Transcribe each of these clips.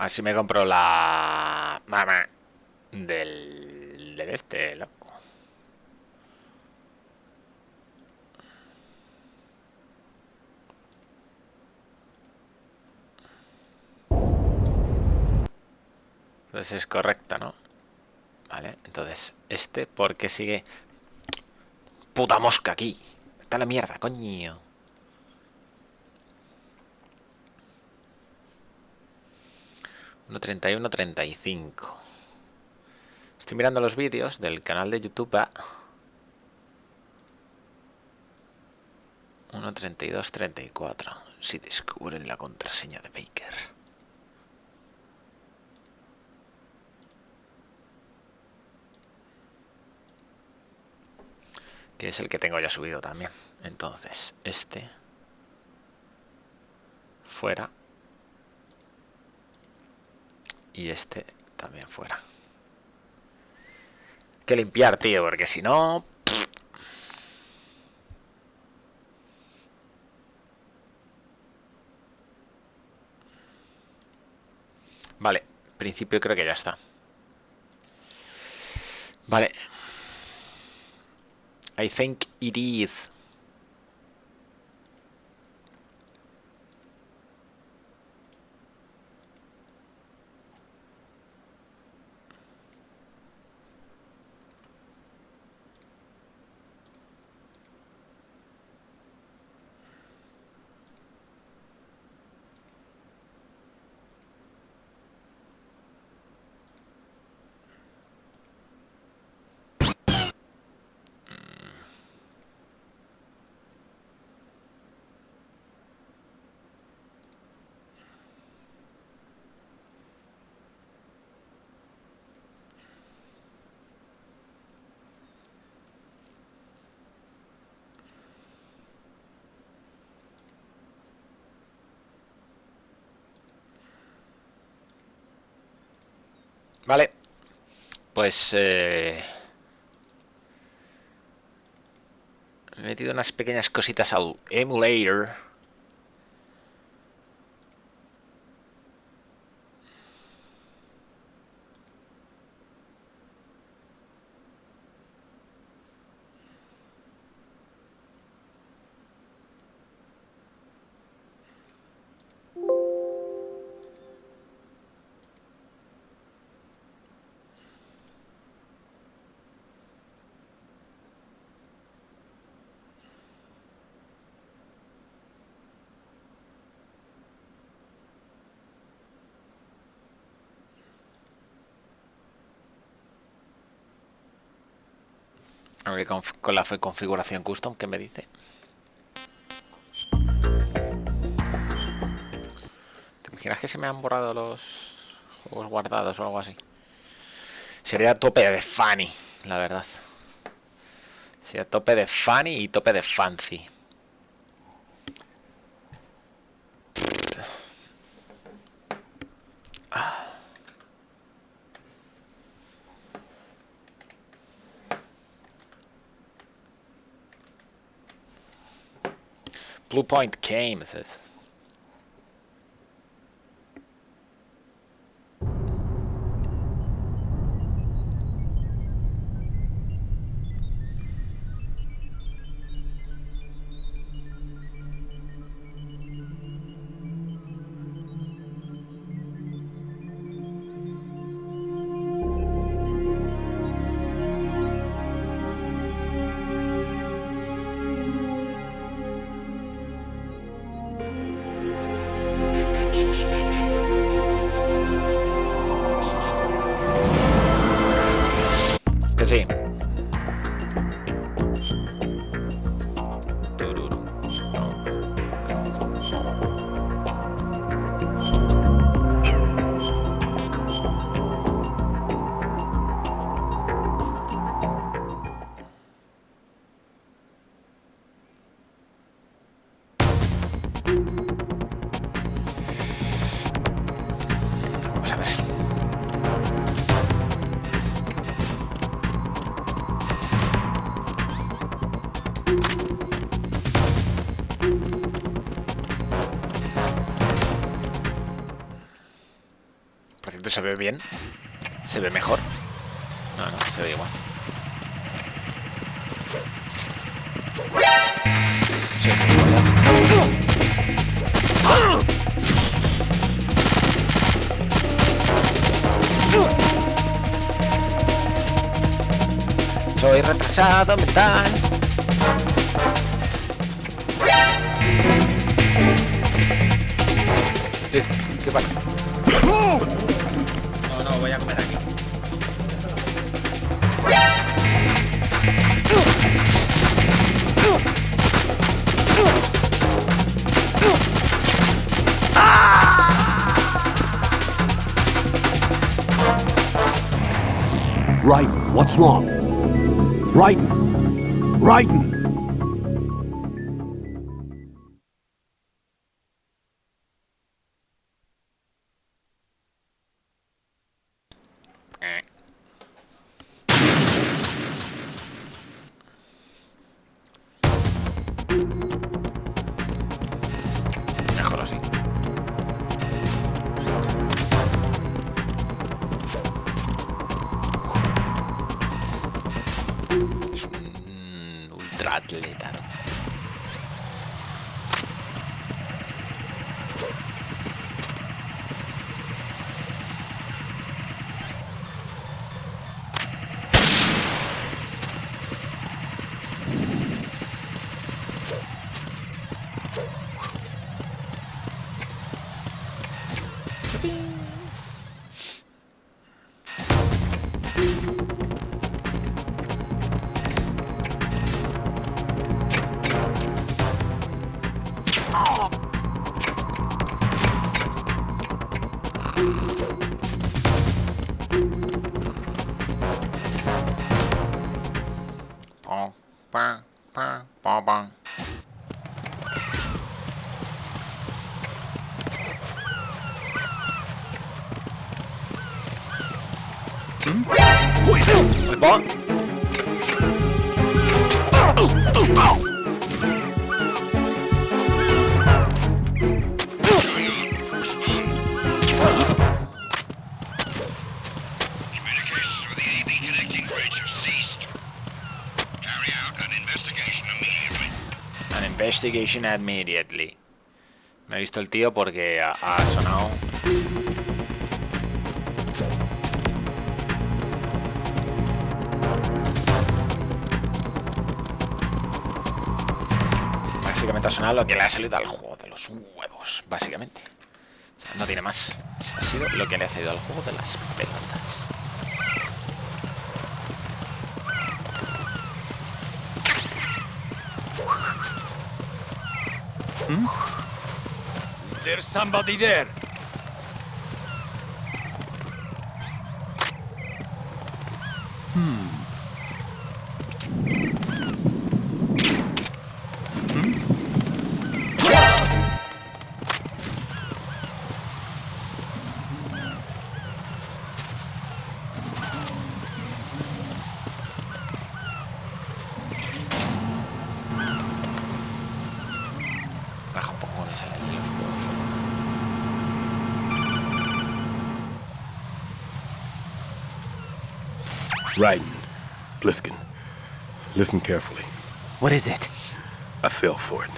Así me compro la mamá del este, loco. Entonces es correcta, ¿no? Vale, entonces este porque sigue puta mosca aquí. Está la mierda, coño. 1:31:35. Estoy mirando los vídeos del canal de YouTube a 1:32:34. Si descubren la contraseña de Baker. Que es el que tengo ya subido también. Entonces, este fuera y este también fuera. Hay que limpiar, tío, porque si no... Vale, en principio creo que ya está. Vale. I think it is. Vale. Pues he metido unas pequeñas cositas al emulator. A ver con la configuración custom que me dice. ¿Te imaginas que se me han borrado los juegos guardados o algo así? Sería tope de funny, la verdad. Sería tope de funny y tope de fancy. Blue Point came, says. cierto, se ve bien. Se ve mejor. No, se ve igual. Sí, soy retrasado mental. ¿Qué pasa? No, voy a comer aquí. Raiden, what's wrong? Raiden! Raiden! Mejor así. Es un ultra atleta, ¿no? Pam, pam, pam, pam, pam. ¿Va? Communications with the AB connecting bridge have ceased. Carry out an investigation immediately. An investigation immediately. Me he visto el tío porque ha sonado. Básicamente ha sonado lo que le ha salido al juego de los huevos, básicamente. O sea, no tiene más. Ha sido lo que le ha salido al juego de las pelotas. There's somebody there! Baja un poco con ese de los huevos. Raiden, Bliskin, listen carefully. What is it? I fell for it.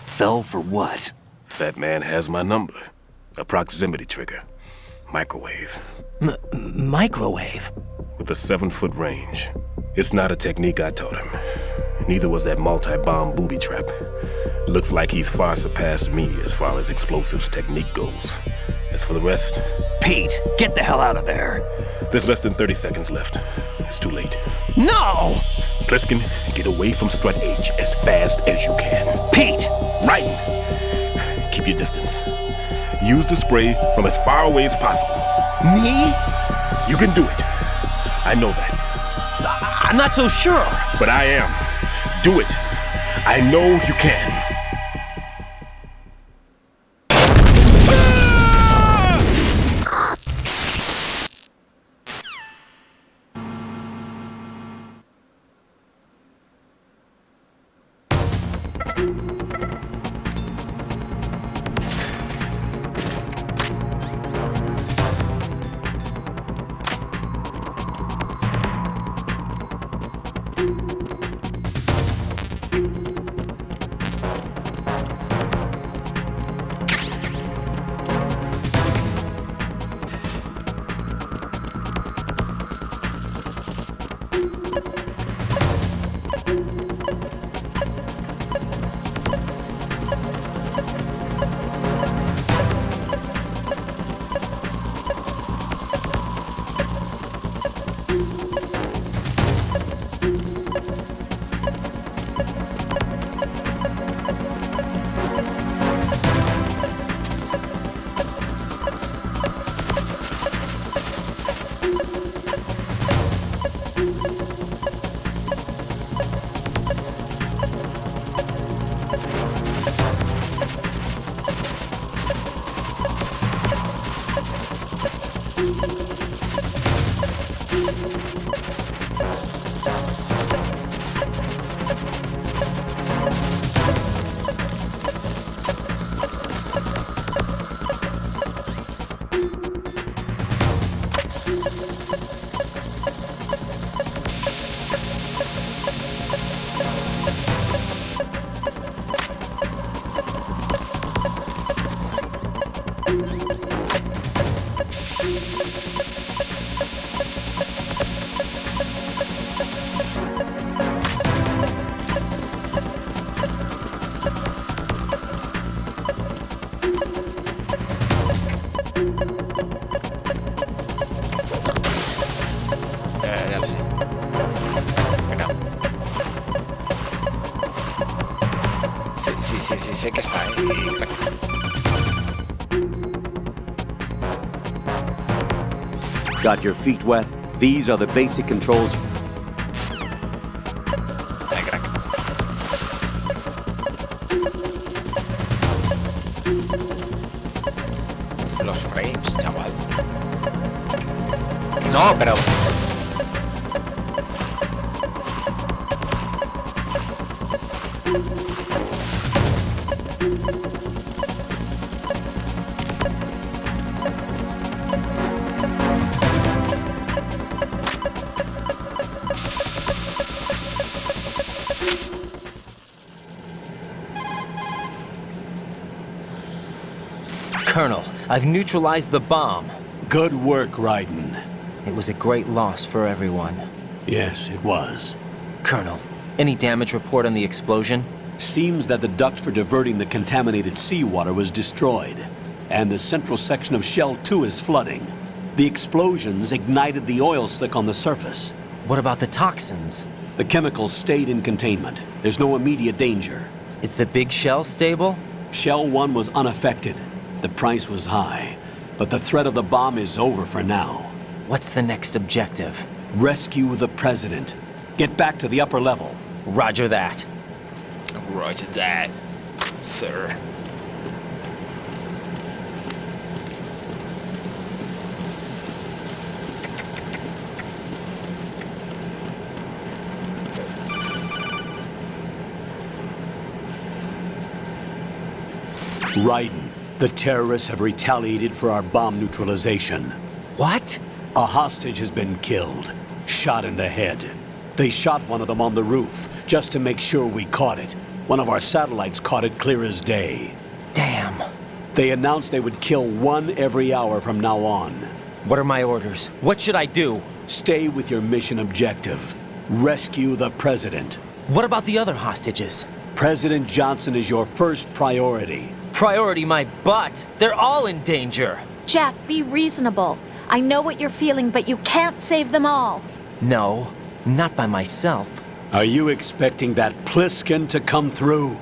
Fell for what? That man has my number. A proximity trigger. Microwave. Microwave? With a 7-foot range. It's not a technique I taught him. Neither was that multi-bomb booby trap. Looks like he's far surpassed me as far as explosives technique goes. As for the rest... Pete, get the hell out of there. There's less than 30 seconds left. It's too late. No! Bliskin, get away from Strut H as fast as you can. Pete! Raiden! Keep your distance. Use the spray from as far away as possible. Me? You can do it. I know that. I'm not so sure. But I am. Do it. I know you can. sí, sé que está ahí. Got your feet wet? These are the basic controls. Ay, crack. Los frames, chaval. No, pero... Colonel, I've neutralized the bomb. Good work, Raiden. It was a great loss for everyone. Yes, it was. Colonel, any damage report on the explosion? Seems that the duct for diverting the contaminated seawater was destroyed, and the central section of Shell 2 is flooding. The explosions ignited the oil slick on the surface. What about the toxins? The chemicals stayed in containment. There's no immediate danger. Is the big shell stable? Shell 1 was unaffected. The price was high, but the threat of the bomb is over for now. What's the next objective? Rescue the President. Get back to the upper level. Roger that. Roger that, sir. Raiden, the terrorists have retaliated for our bomb neutralization. What? A hostage has been killed, shot in the head. They shot one of them on the roof, just to make sure we caught it. One of our satellites caught it clear as day. Damn. They announced they would kill one every hour from now on. What are my orders? What should I do? Stay with your mission objective. Rescue the President. What about the other hostages? President Johnson is your first priority. Priority my butt. They're all in danger. Jack, be reasonable. I know what you're feeling, but you can't save them all. No, not by myself. Are you expecting that Pliskin to come through?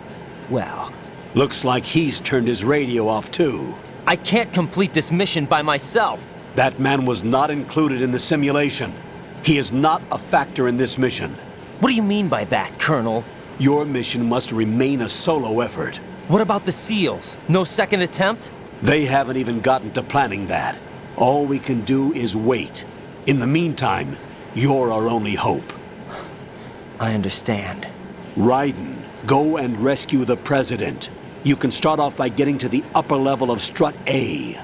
Well, Looks like he's turned his radio off too. I can't complete this mission by myself. That man was not included in the simulation. He is not a factor in this mission. What do you mean by that, Colonel? Your mission must remain a solo effort. What about the SEALs? No second attempt? They haven't even gotten to planning that. All we can do is wait. In the meantime, you're our only hope. I understand. Raiden, go and rescue the President. You can start off by getting to the upper level of Strut A.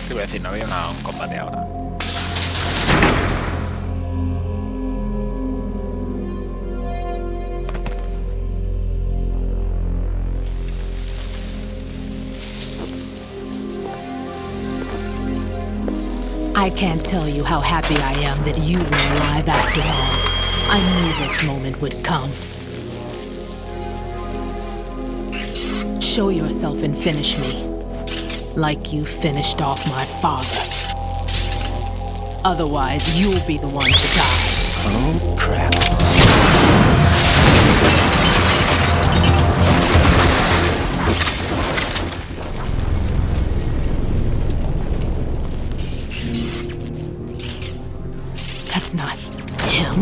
Te iba a decir, no había un combate ahora. I can't tell you how happy I am that you were alive after all. I knew this moment would come. Show yourself and finish me, like you finished off my father. Otherwise, you'll be the one to die. Oh, crap. That's not him.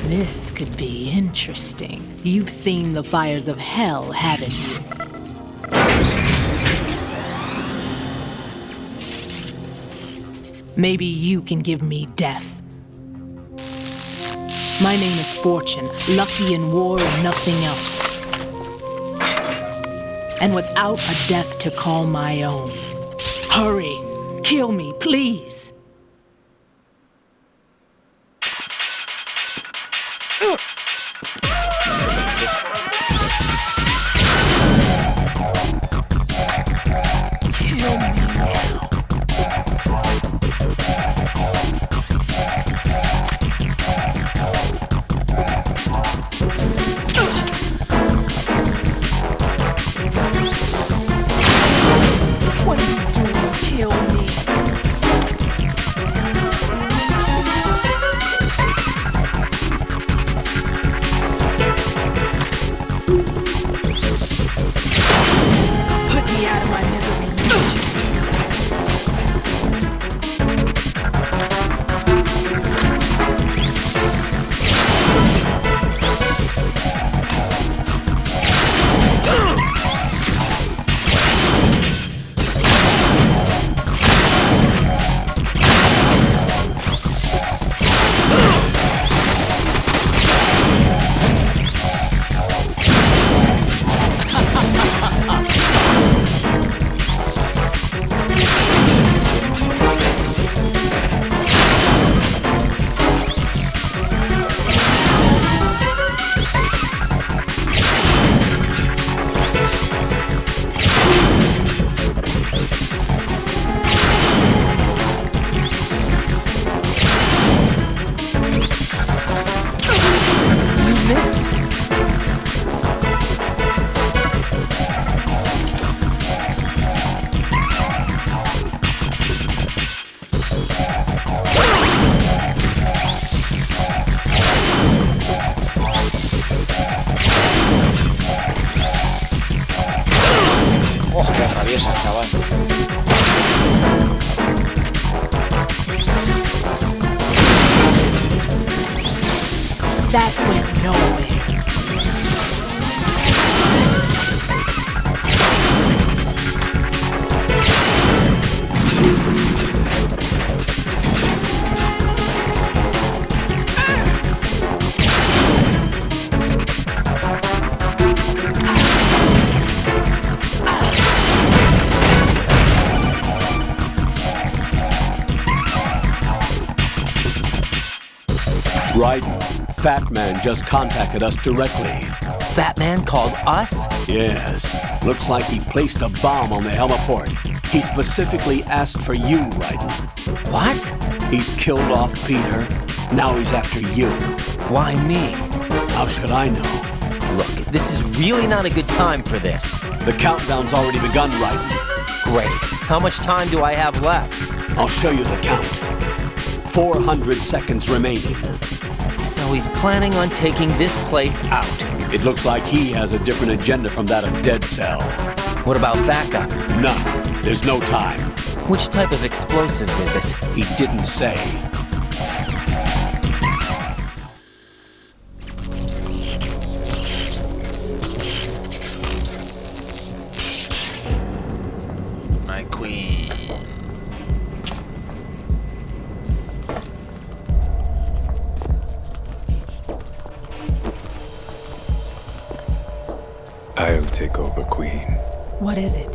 This could be interesting. You've seen the fires of hell, haven't you? Maybe you can give me death. My name is Fortune, lucky in war and nothing else. And without a death to call my own. Hurry, kill me, please. traviesa, chaval. That went nowhere. Raiden, Fat Man just contacted us directly. Fat Man called us? Yes. Looks like he placed a bomb on the heliport. He specifically asked for you, Raiden. What? He's killed off Peter. Now he's after you. Why me? How should I know? Look, this is really not a good time for this. The countdown's already begun, Raiden. Great. How much time do I have left? I'll show you the count. 400 seconds remaining. So he's planning on taking this place out. It looks like he has a different agenda from that of Dead Cell. What about backup? None. There's no time. Which type of explosives is it? He didn't say. My queen. I'll take over, Queen. What is it?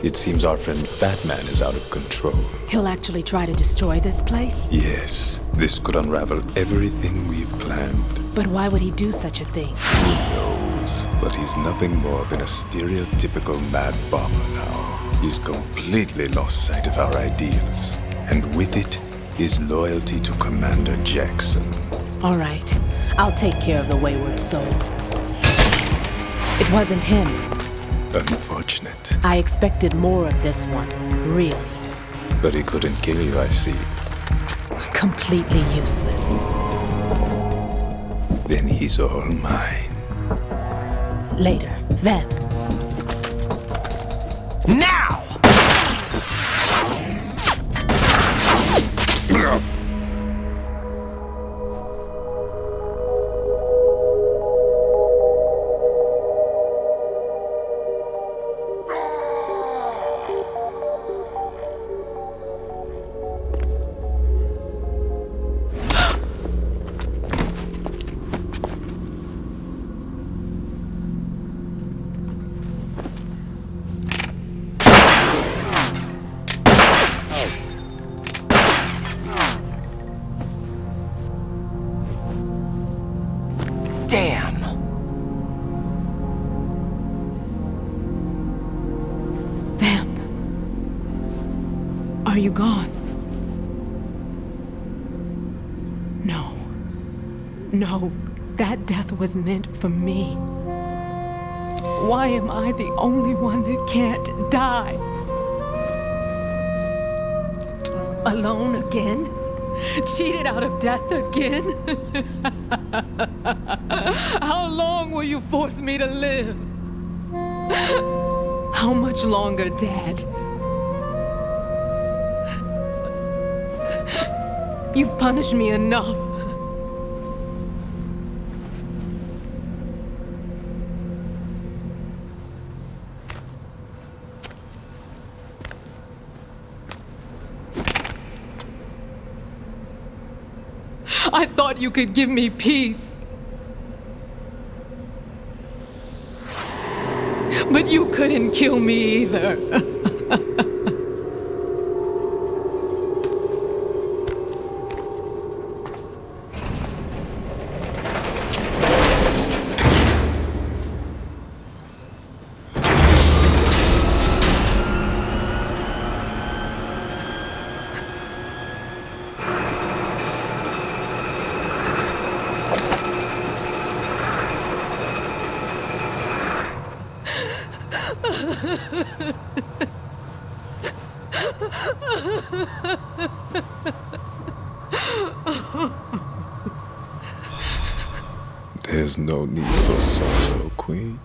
It seems our friend Fat Man is out of control. He'll actually try to destroy this place? Yes, this could unravel everything we've planned. But why would he do such a thing? Who knows? But he's nothing more than a stereotypical mad bomber now. He's completely lost sight of our ideals. And with it, his loyalty to Commander Jackson. All right. I'll take care of the wayward soul. It wasn't him. Unfortunate. I expected more of this one, really. But he couldn't kill you, I see. Completely useless. Then he's all mine. Later, then. Now! Damn! Vamp. Are you gone? No. No, that death was meant for me. Why am I the only one that can't die? Alone again? Cheated out of death again? How long will you force me to live? How much longer, Dad? You've punished me enough. I thought you could give me peace. But you couldn't kill me either. There's no need for sorrow, Queen.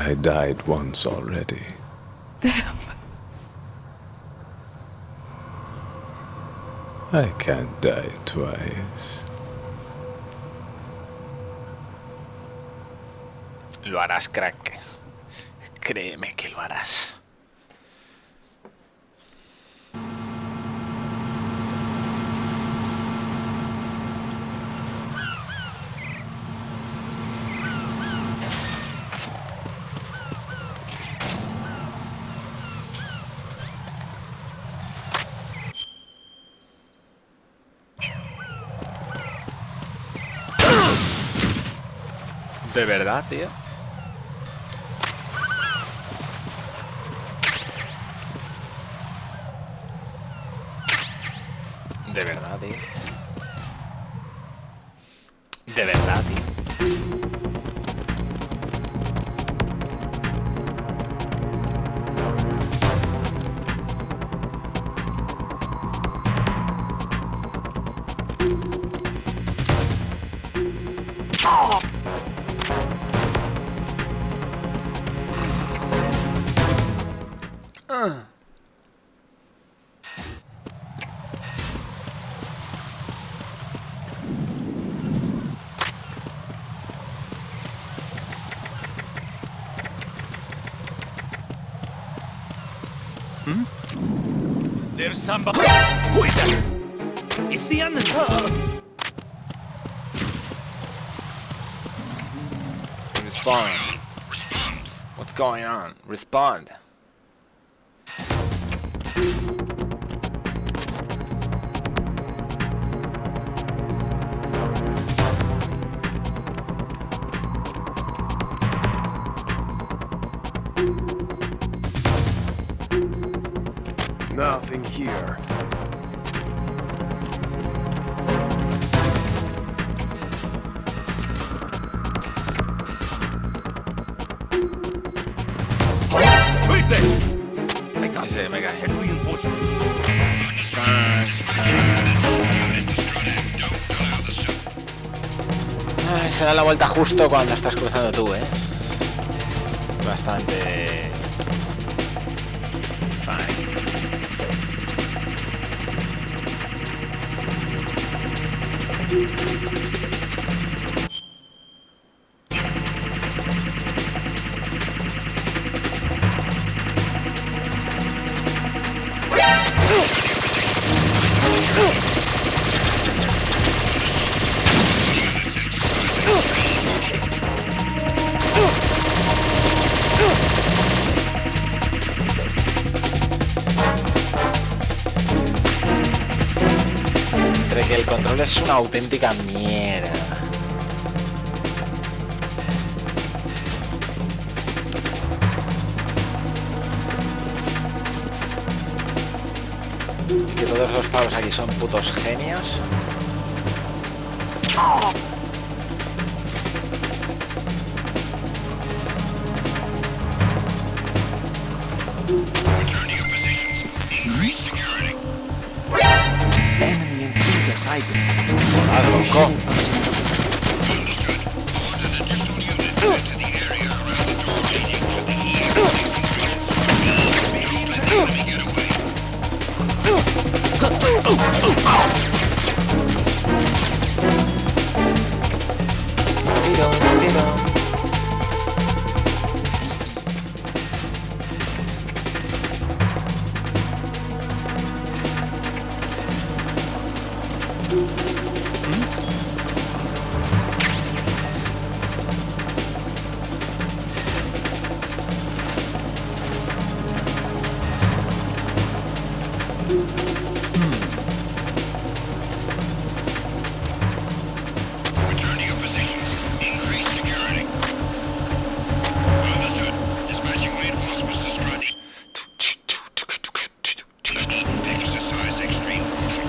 I died once already. Them. I can't die twice. Lo harás, crack. Créeme que lo harás. ¿De verdad, tío? De verdad, tío. De verdad, tío. There's somebody. Who is that? It's the enemy. Respond. What's going on? Respond. Nothing here. Who is there? Ese, me cae. Send reinforcements. Ay, se da la vuelta justo cuando estás cruzando tú, ¿eh? Bastante... fine. Entre que el control es una auténtica mierda. Y que todos los pavos aquí son putos genios. Return to your positions. Increase security. Enemy intruder sighted. Ah, loco. Understood. I want an additional unit sent to the area around the door leading to the EA connecting bridges. Don't let the enemy get away. Return to your positions. Increase security. Understood. Dispatching reinforcements to Strutty. Exercise extreme caution.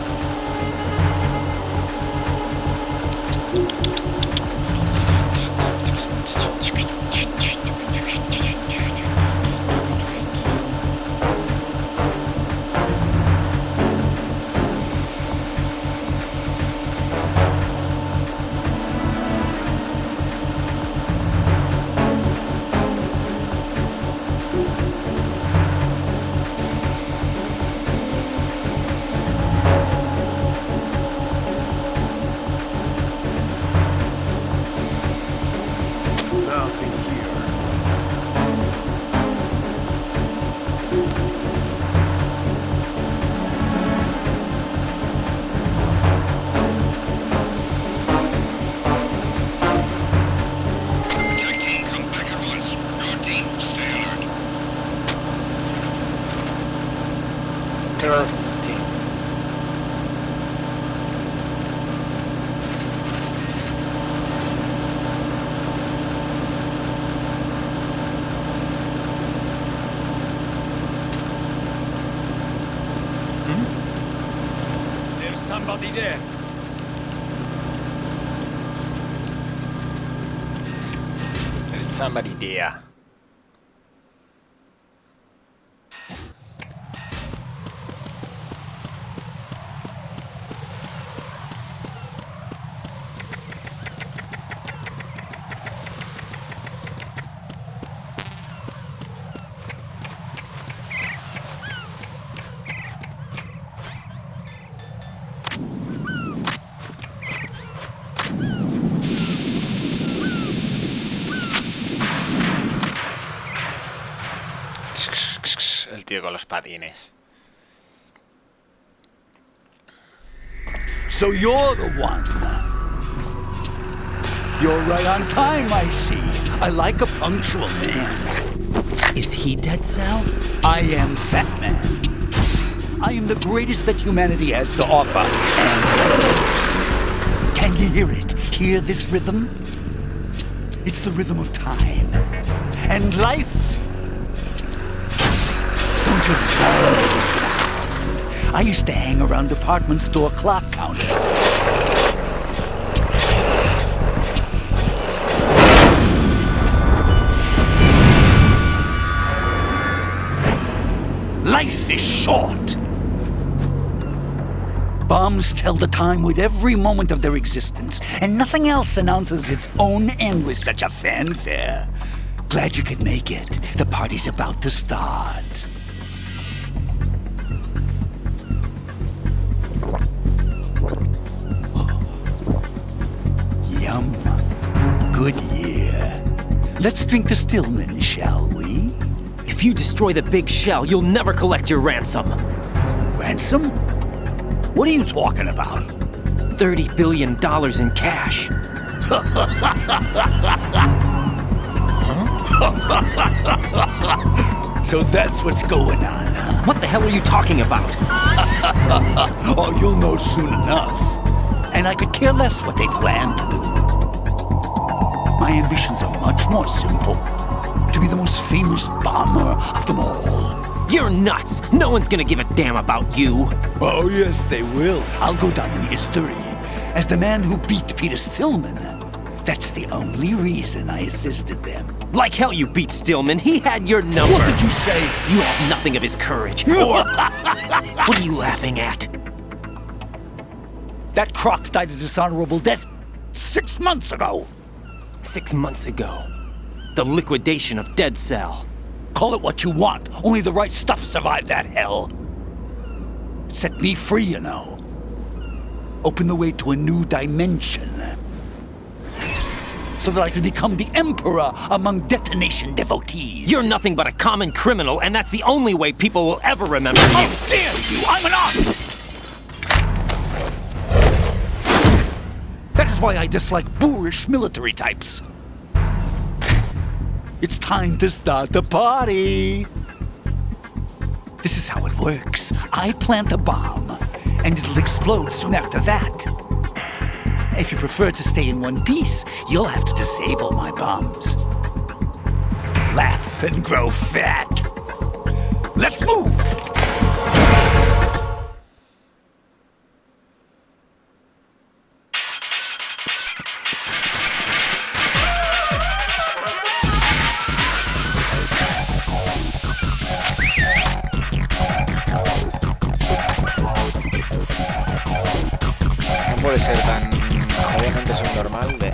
there. There's somebody there. El tío con los patines. So you're the one. You're right on time, I see. I like a punctual man. Is he Dead Cell? I am Fat Man. I am the greatest that humanity has to offer. And can you hear it? Hear this rhythm? It's the rhythm of time. And life. Don't you love this sound? I used to hang around department store clock counters. Life is short. Bombs tell the time with every moment of their existence, and nothing else announces its own end with such a fanfare. Glad you could make it. The party's about to start. Yum. Good year. Let's drink to Stillman, shall we? If you destroy the big shell, you'll never collect your ransom. Ransom? What are you talking about? $30 billion in cash. So that's what's going on, huh? What the hell are you talking about? Oh, you'll know soon enough. And I could care less what they plan to do. My ambitions are much more simple. To be the most famous bomber of them all. You're nuts! No one's gonna give a damn about you. Oh, yes, they will. I'll go down in history as the man who beat Peter Stillman. That's the only reason I assisted them. Like hell you beat Stillman. He had your number. What did you say? You have nothing of his courage. Or... What are you laughing at? That croc died a dishonorable death 6 months ago. 6 months ago. The liquidation of Dead Cell. Call it what you want. Only the right stuff survived that hell. It set me free, you know. Opened the way to a new dimension. So that I could become the emperor among detonation devotees. You're nothing but a common criminal, and that's the only way people will ever remember you. How dare you! I'm an artist! That is why I dislike boorish military types. It's time to start the party. This is how it works. I plant a bomb, and it'll explode soon after that. If you prefer to stay in one piece, you'll have to disable my bombs. Laugh and grow fat. Let's move! No puede ser tan obviamente subnormal de...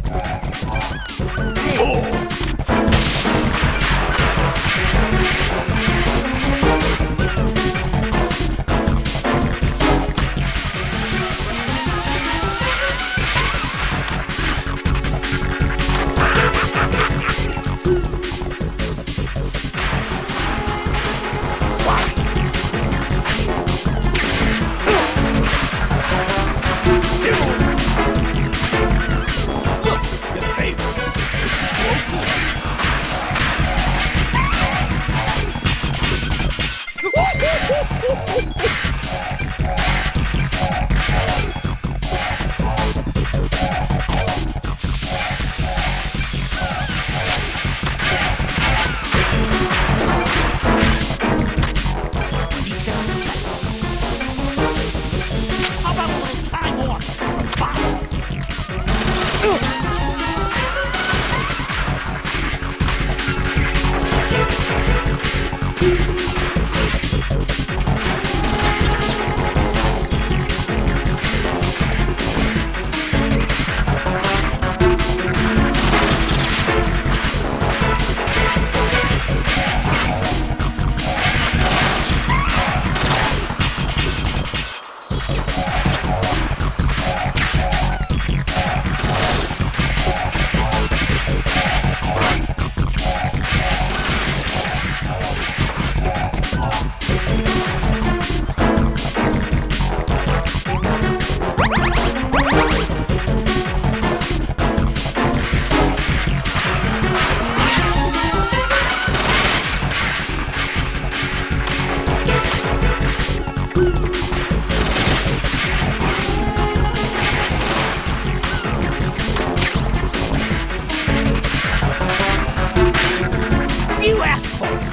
You asked for it.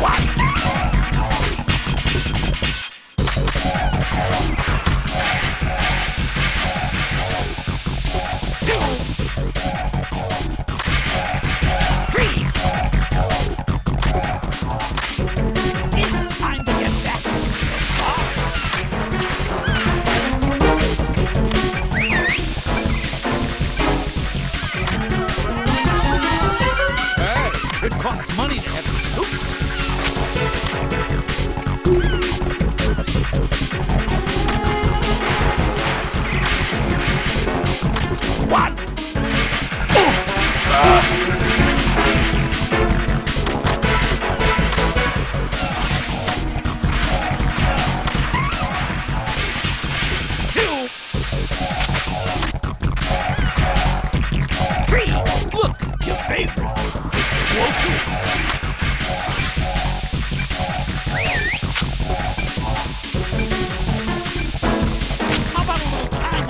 What? Freeze! It's time to get back to the bar. It costs money to have soup. What? Two. Three. Look, your favorite. How about a little time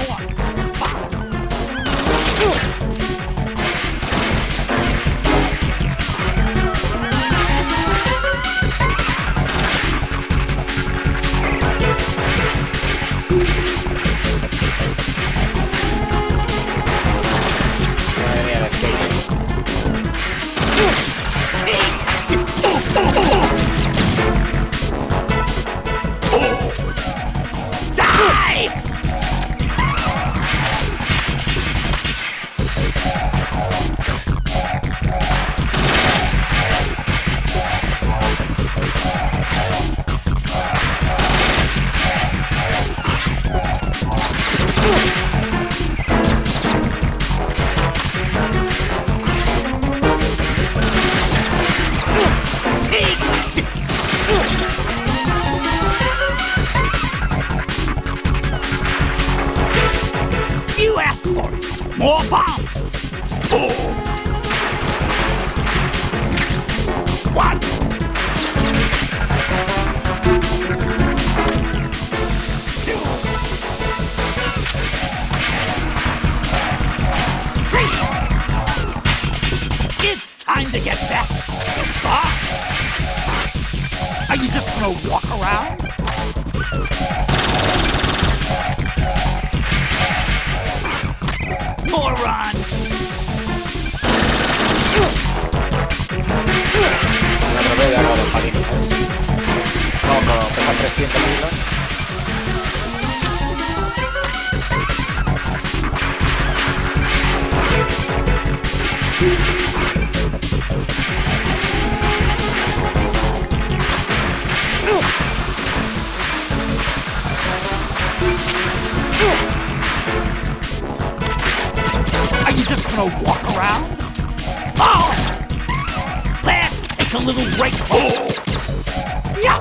Madre mía, la skate. You asked for it. More bombs. One. Two. Three. It's time to get back to the bar. Are you just gonna walk around? Moron! No me voy a dar los palitos, ¿sabes? No, pesa 300 kilos. Are you just gonna walk around? Oh! Let's take a little break. Oh! Yeah!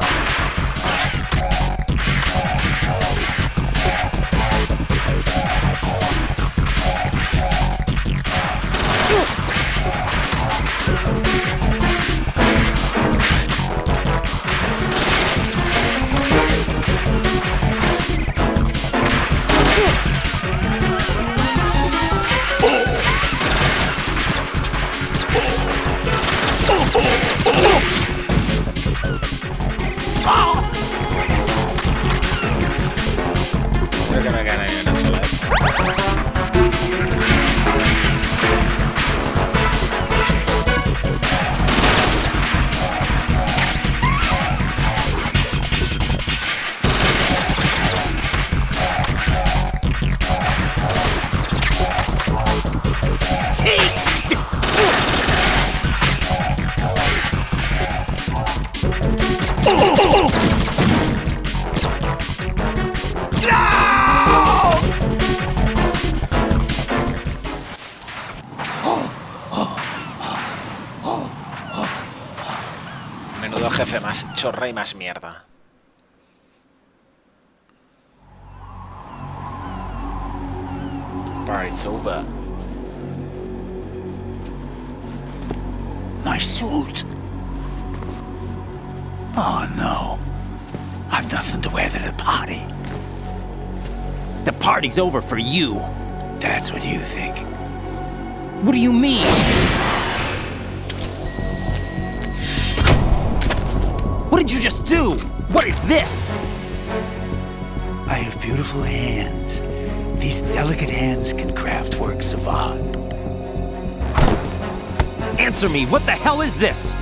ser que me gane ni una sola vez. Menudo jefe más chorra y más mierda. Party's over. My suit. Oh no. I've nothing to wear to the party. The party's over for you. That's what you think. What do you mean? What did you just do? What is this? I have beautiful hands. These delicate hands can craft works of art. Answer me, what the hell is this?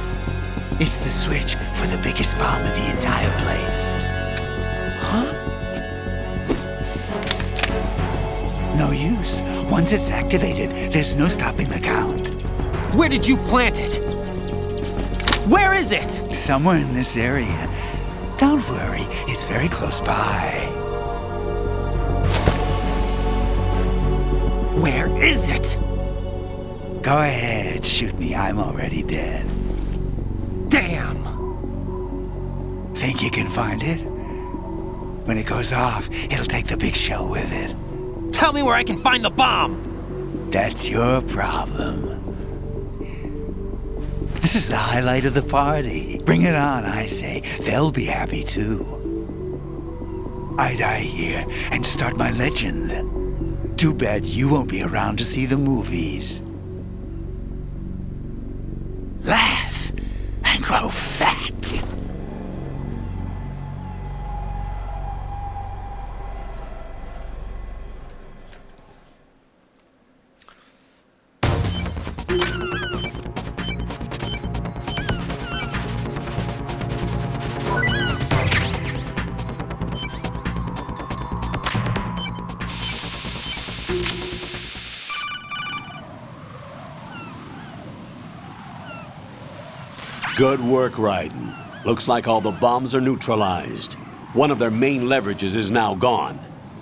It's the switch for the biggest bomb in the entire place. Huh? No use. Once it's activated, there's no stopping the count. Where did you plant it? Where is it? Somewhere in this area. Don't worry, it's very close by. Where is it? Go ahead, shoot me. I'm already dead. Damn! Think you can find it? When it goes off, it'll take the big shell with it. Tell me where I can find the bomb! That's your problem. This is the highlight of the party. Bring it on, I say. They'll be happy too. I die here and start my legend. Too bad you won't be around to see the movies. Laugh and grow fat. Good work, Raiden. Looks like all the bombs are neutralized. One of their main leverages is now gone.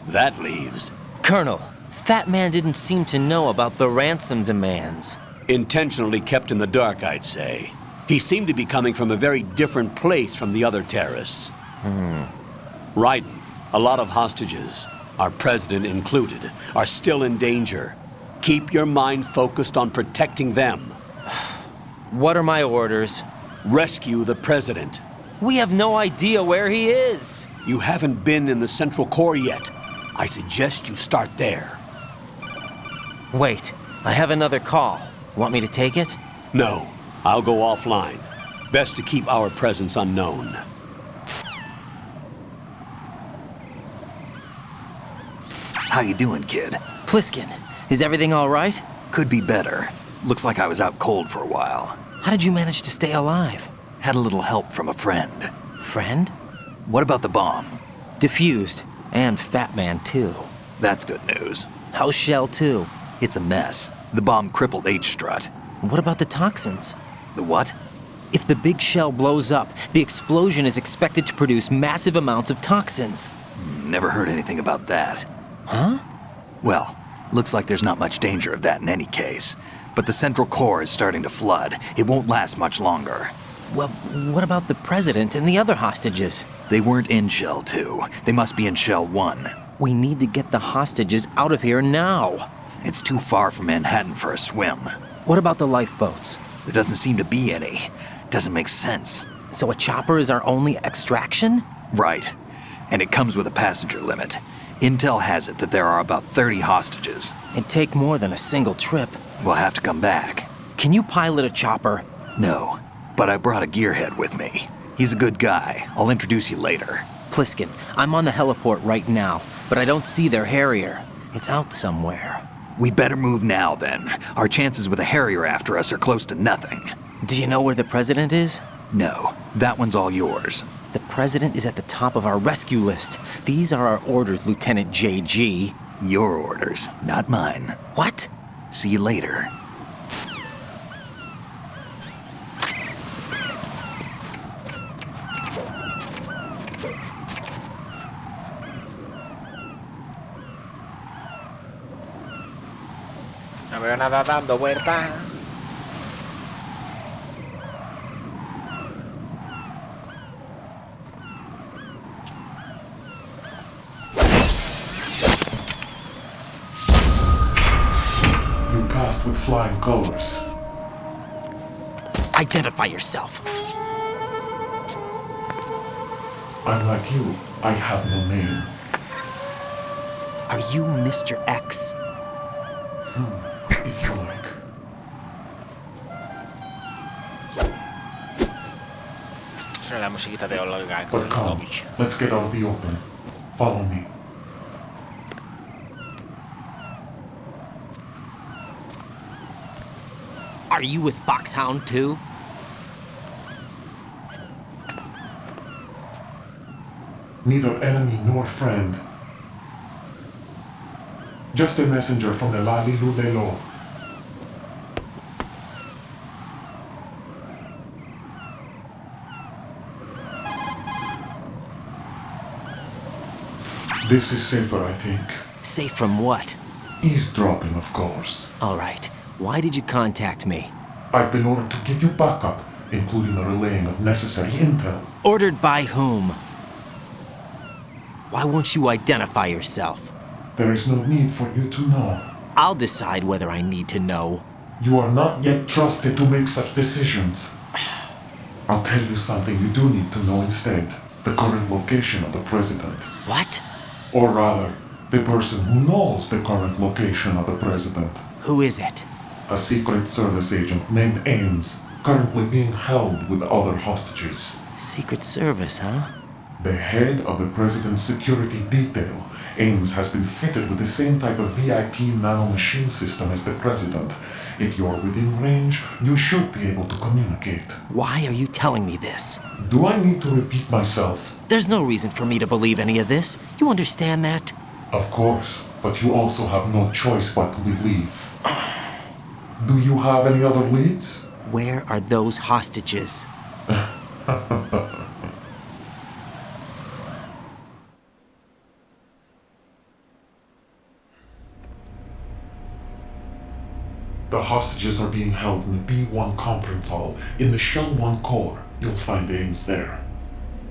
That leaves... Colonel, Fat Man didn't seem to know about the ransom demands. Intentionally kept in the dark, I'd say. He seemed to be coming from a very different place from the other terrorists. Raiden, a lot of hostages, our president included, are still in danger. Keep your mind focused on protecting them. What are my orders? Rescue the president. We have no idea where he is. You haven't been in the Central Core yet. I suggest you start there. Wait, I have another call. Want me to take it? No, I'll go offline. Best to keep our presence unknown. How you doing, kid? Pliskin, is everything all right? Could be better. Looks like I was out cold for a while. How did you manage to stay alive? Had a little help from a friend. Friend? What about the bomb? Defused. And Fat Man, too. That's good news. How's Shell 2? It's a mess. The bomb crippled H-Strut. What about the toxins? The what? If the big shell blows up, the explosion is expected to produce massive amounts of toxins. Never heard anything about that. Huh? Well, looks like there's not much danger of that in any case. But the Central Core is starting to flood. It won't last much longer. Well, what about the president and the other hostages? They weren't in Shell 2. They must be in Shell 1. We need to get the hostages out of here now. It's too far from Manhattan for a swim. What about the lifeboats? There doesn't seem to be any. Doesn't make sense. So a chopper is our only extraction? Right. And it comes with a passenger limit. Intel has it that there are about 30 hostages. It'd take more than a single trip. We'll have to come back. Can you pilot a chopper? No, but I brought a gearhead with me. He's a good guy. I'll introduce you later. Pliskin, I'm on the heliport right now. but I don't see their Harrier. It's out somewhere. We'd better move now, then. Our chances with a Harrier after us are close to nothing. Do you know where the President is? No, that one's all yours. The President is at the top of our rescue list. These are our orders, Lieutenant JG. Your orders, not mine. What? See you later. No veo nada dando vueltas. You passed with flying colors. Identify yourself. I'm like you. I have no name. Are you Mr. X? If you like. Suena la musiquita de Olga But come, Kulikovich. let's get out of the open. Follow me. Are you with Foxhound too? Neither enemy nor friend. Just a messenger from the Lalilu de Lo. This is safer, I think. Safe from what? Eavesdropping, of course. All right. Why did you contact me? I've been ordered to give you backup, including the relaying of necessary intel. Ordered by whom? Why won't you identify yourself? There is no need for you to know. I'll decide whether I need to know. You are not yet trusted to make such decisions. I'll tell you something you do need to know instead. The current location of the President. What? Or rather, the person who knows the current location of the President. Who is it? A Secret Service agent named Ames, currently being held with other hostages. Secret Service, huh? The head of the President's security detail, Ames, has been fitted with the same type of VIP nanomachine system as the President. If you're within range, you should be able to communicate. Why are you telling me this? Do I need to repeat myself? There's no reason for me to believe any of this. You understand that? Of course, but you also have no choice but to believe. Do you have any other leads? Where are those hostages? The hostages are being held in the B1 conference hall in the Shell 1 core. You'll find Ames there.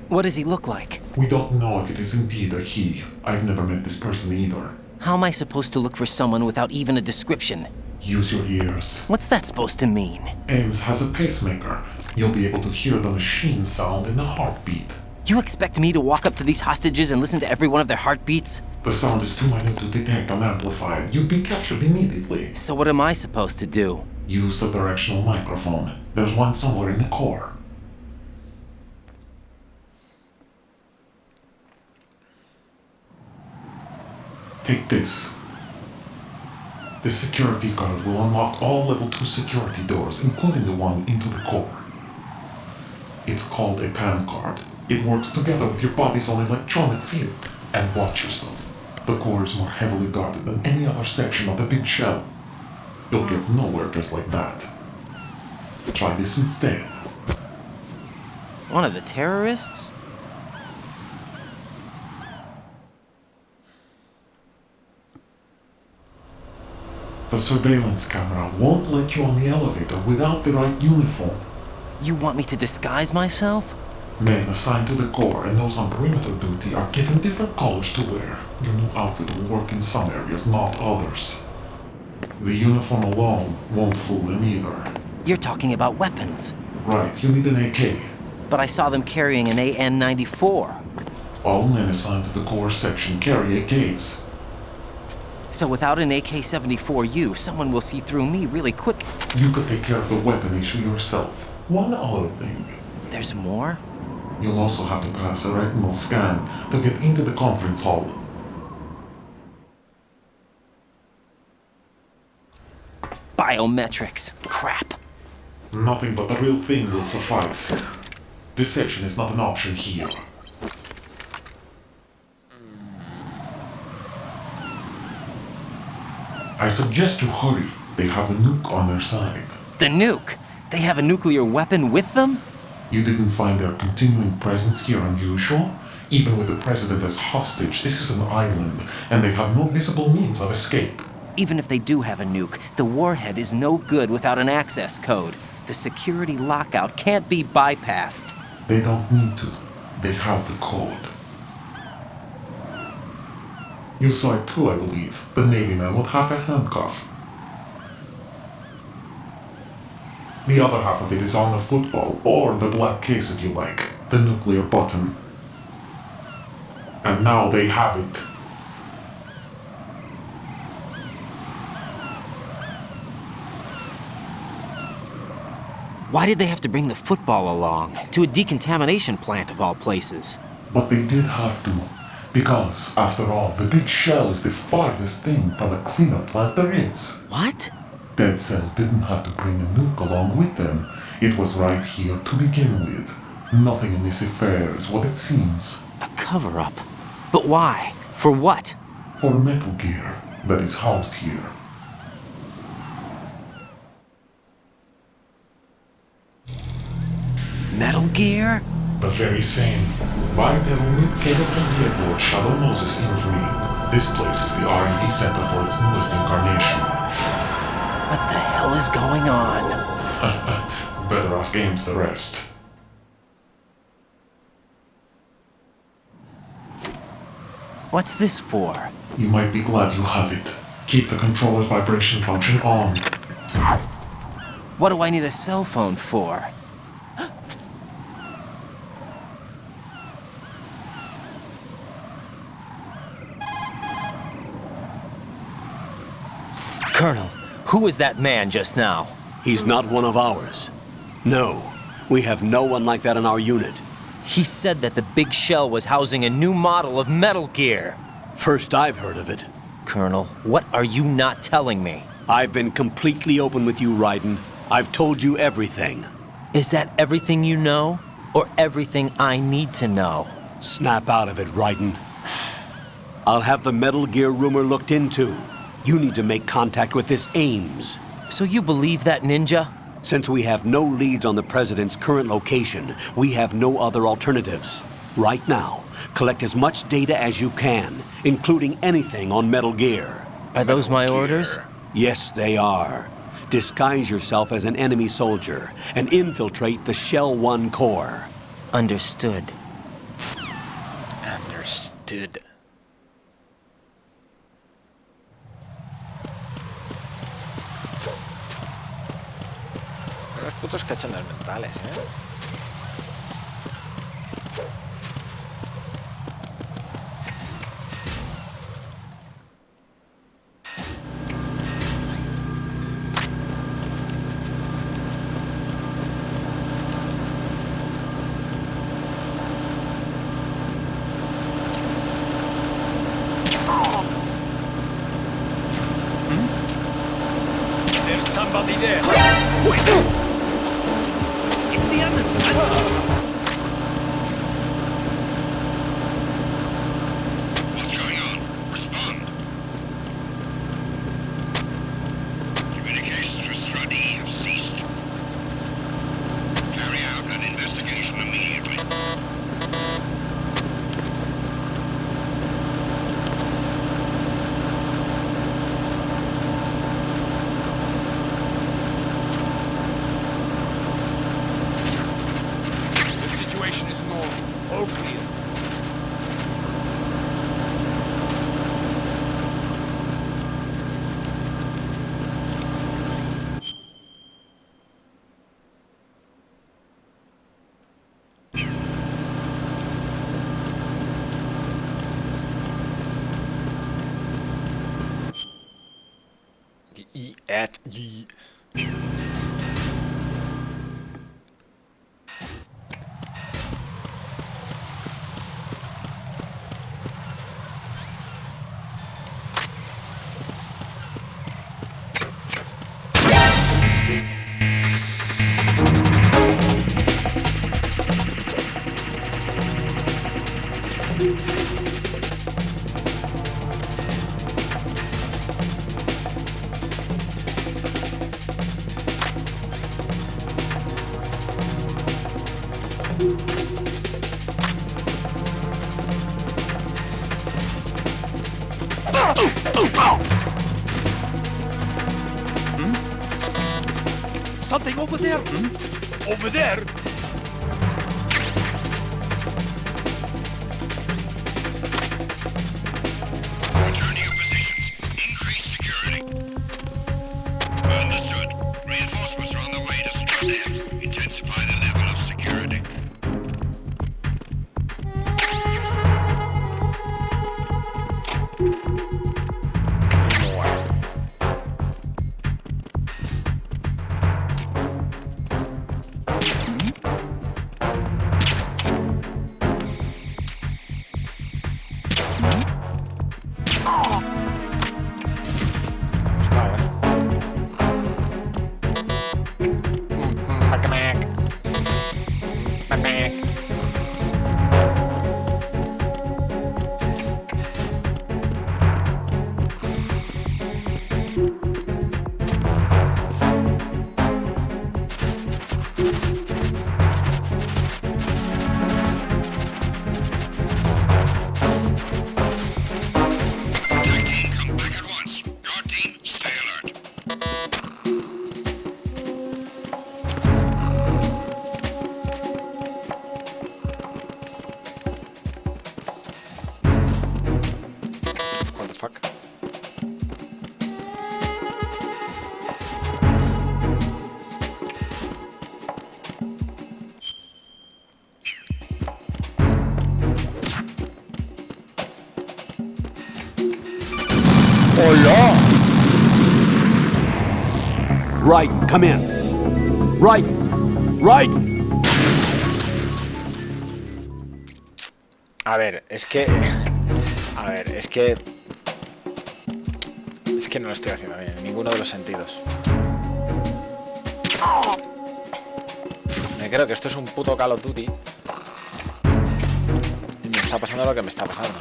What does he look like? We don't know if it is indeed a he. I've never met this person either. How am I supposed to look for someone without even a description? Use your ears. What's that supposed to mean? Ames has a pacemaker. You'll be able to hear the machine sound in the heartbeat. You expect me to walk up to these hostages and listen to every one of their heartbeats? The sound is too minute to detect and amplify it. You'd be captured immediately. So what am I supposed to do? Use the directional microphone. There's one somewhere in the core. Take this. This security card will unlock all level 2 security doors, including the one into the core. It's called a PAN card. It works together with your body's own electronic field. And watch yourself. The core is more heavily guarded than any other section of the big shell. You'll get nowhere just like that. Try this instead. One of the terrorists? The surveillance camera won't let you on the elevator without the right uniform. You want me to disguise myself? Men assigned to the core and those on perimeter duty are given different colors to wear. Your new outfit will work in some areas, not others. The uniform alone won't fool them either. You're talking about weapons. Right, you need an AK. But I saw them carrying an AN-94. All men assigned to the core section carry AKs. So without an AK-74U, someone will see through me really quick. You could take care of the weapon issue yourself. One other thing. There's more? You'll also have to pass a retinal scan to get into the conference hall. Biometrics. Crap. Nothing but the real thing will suffice. Deception is not an option here. I suggest you hurry. They have a nuke on their side. The nuke? They have a nuclear weapon with them? You didn't find their continuing presence here unusual? Even with the president as hostage, this is an island, and they have no visible means of escape. Even if they do have a nuke, the warhead is no good without an access code. The security lockout can't be bypassed. They don't need to. They have the code. You saw it too, I believe. The Navy man with half a handcuff. The other half of it is on the football, or the black case if you like. The nuclear button. And now they have it. Why did they have to bring the football along? To a decontamination plant of all places. But they did have to. Because, after all, the big shell is the farthest thing from a cleanup plant there is. What? Dead Cell didn't have to bring a nuke along with them. It was right here to begin with. Nothing in this affair is what it seems. A cover-up? But why? For what? For Metal Gear that is housed here. Metal Gear? The very same. Bipedal nuke capable vehicle Shadow Moses Infamy. This place is the R&D center for its newest incarnation. What the hell is going on? Better ask Ames the rest. What's this for? You might be glad you have it. Keep the controller's vibration function on. What do I need a cell phone for? Colonel, who was that man just now? He's not one of ours. No, we have no one like that in our unit. He said that the big shell was housing a new model of Metal Gear. First I've heard of it. Colonel, what are you not telling me? I've been completely open with you, Raiden. I've told you everything. Is that everything you know? Or everything I need to know? Snap out of it, Raiden. I'll have the Metal Gear rumor looked into. You need to make contact with this Ames. So you believe that ninja? Since we have no leads on the President's current location, we have no other alternatives. Right now, collect as much data as you can, including anything on Metal Gear. Are those my orders? Yes, they are. Disguise yourself as an enemy soldier and infiltrate the Shell 1 core. Understood. Understood. Los putos cachondos mentales, ¿eh? There's somebody there. Wait. It's the enemy. What's going on? Respond. Communications with Stradi have ceased. Carry out an investigation immediately. The situation is normal. All clear. E at G. Something over there? Over there? Return to your positions. Increase security. Understood. Reinforcements are on the way to Strut F. Intensify the level of security. Raiden, come in. Raiden! Raiden! A ver, es que... A ver, es que... Es que no lo estoy haciendo bien, en ninguno de los sentidos. Me creo que esto es un puto Call of Duty. Y me está pasando lo que me está pasando.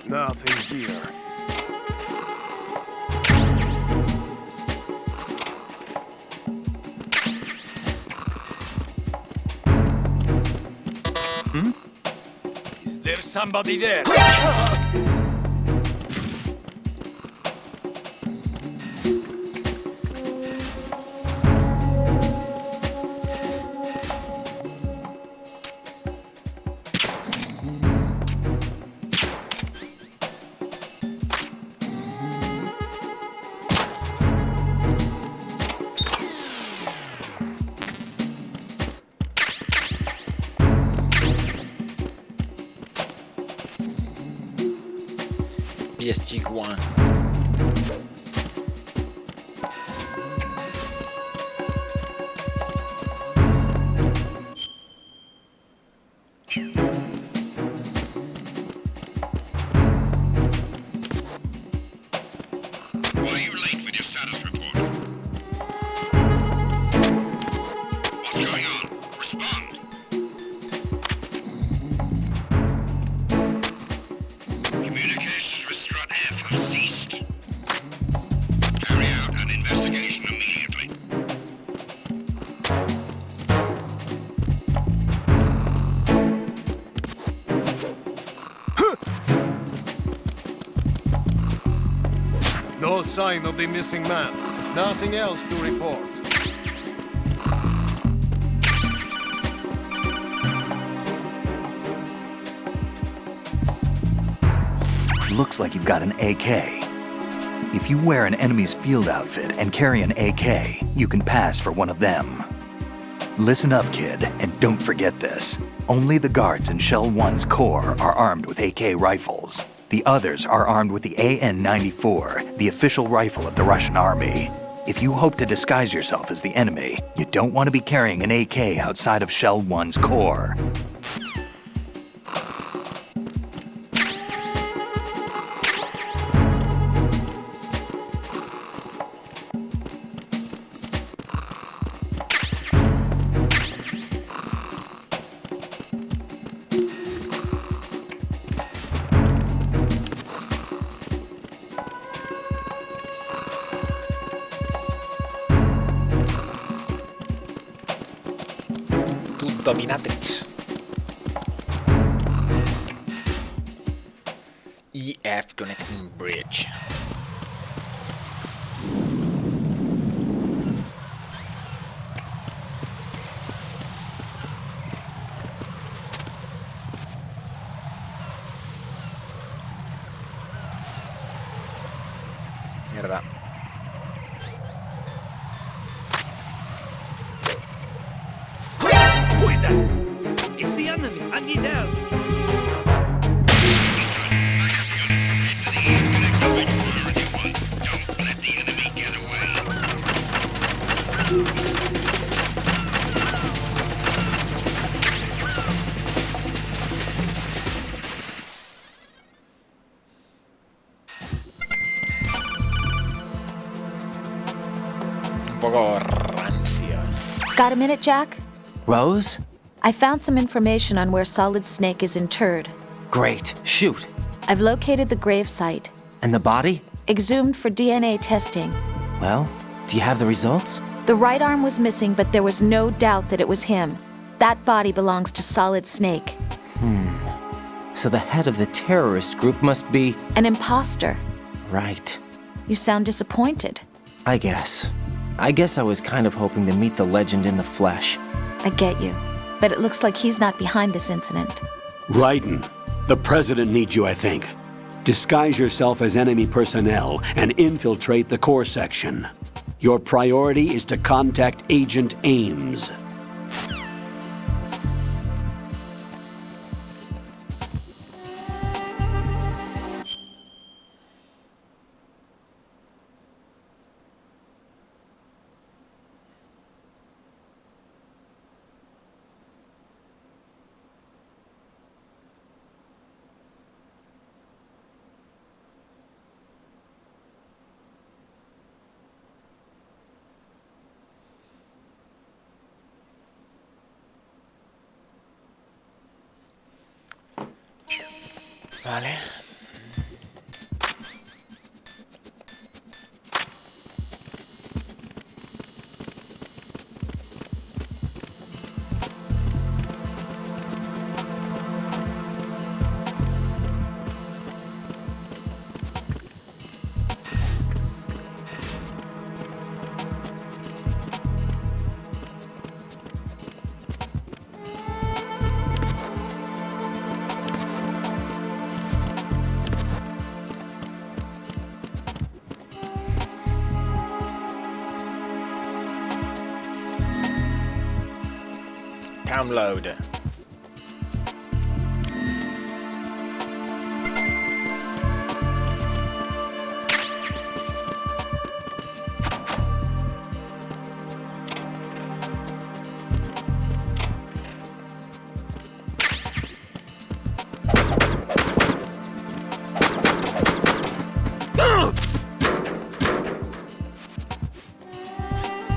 Nothing here. Is there somebody there? PSG-1. Why are you late with your status report? What's going on? Respond. Communications with Strut F have ceased. Carry out an investigation immediately. No sign of the missing man. Nothing else to report. Looks like you've got an AK. If you wear an enemy's field outfit and carry an AK, you can pass for one of them. Listen up, kid, and don't forget this. Only the guards in Shell 1's core are armed with AK rifles. The others are armed with the AN-94, the official rifle of the Russian army. If you hope to disguise yourself as the enemy, you don't want to be carrying an AK outside of Shell 1's core. Dominatrix. EF connecting bridge. Mierda. Who is that? It's the enemy. I need help. Un poco rancio. Got a minute, Jack? Rose? I found some information on where Solid Snake is interred. Great. Shoot. I've located the grave site. And the body? Exhumed for DNA testing. Well, do you have the results? The right arm was missing, but there was no doubt that it was him. That body belongs to Solid Snake. So the head of the terrorist group must be... An imposter. Right. You sound disappointed. I guess I was kind of hoping to meet the legend in the flesh. I get you. But it looks like he's not behind this incident. Raiden, the president needs you, I think. Disguise yourself as enemy personnel and infiltrate the core section. Your priority is to contact Agent Ames. Vale. Download.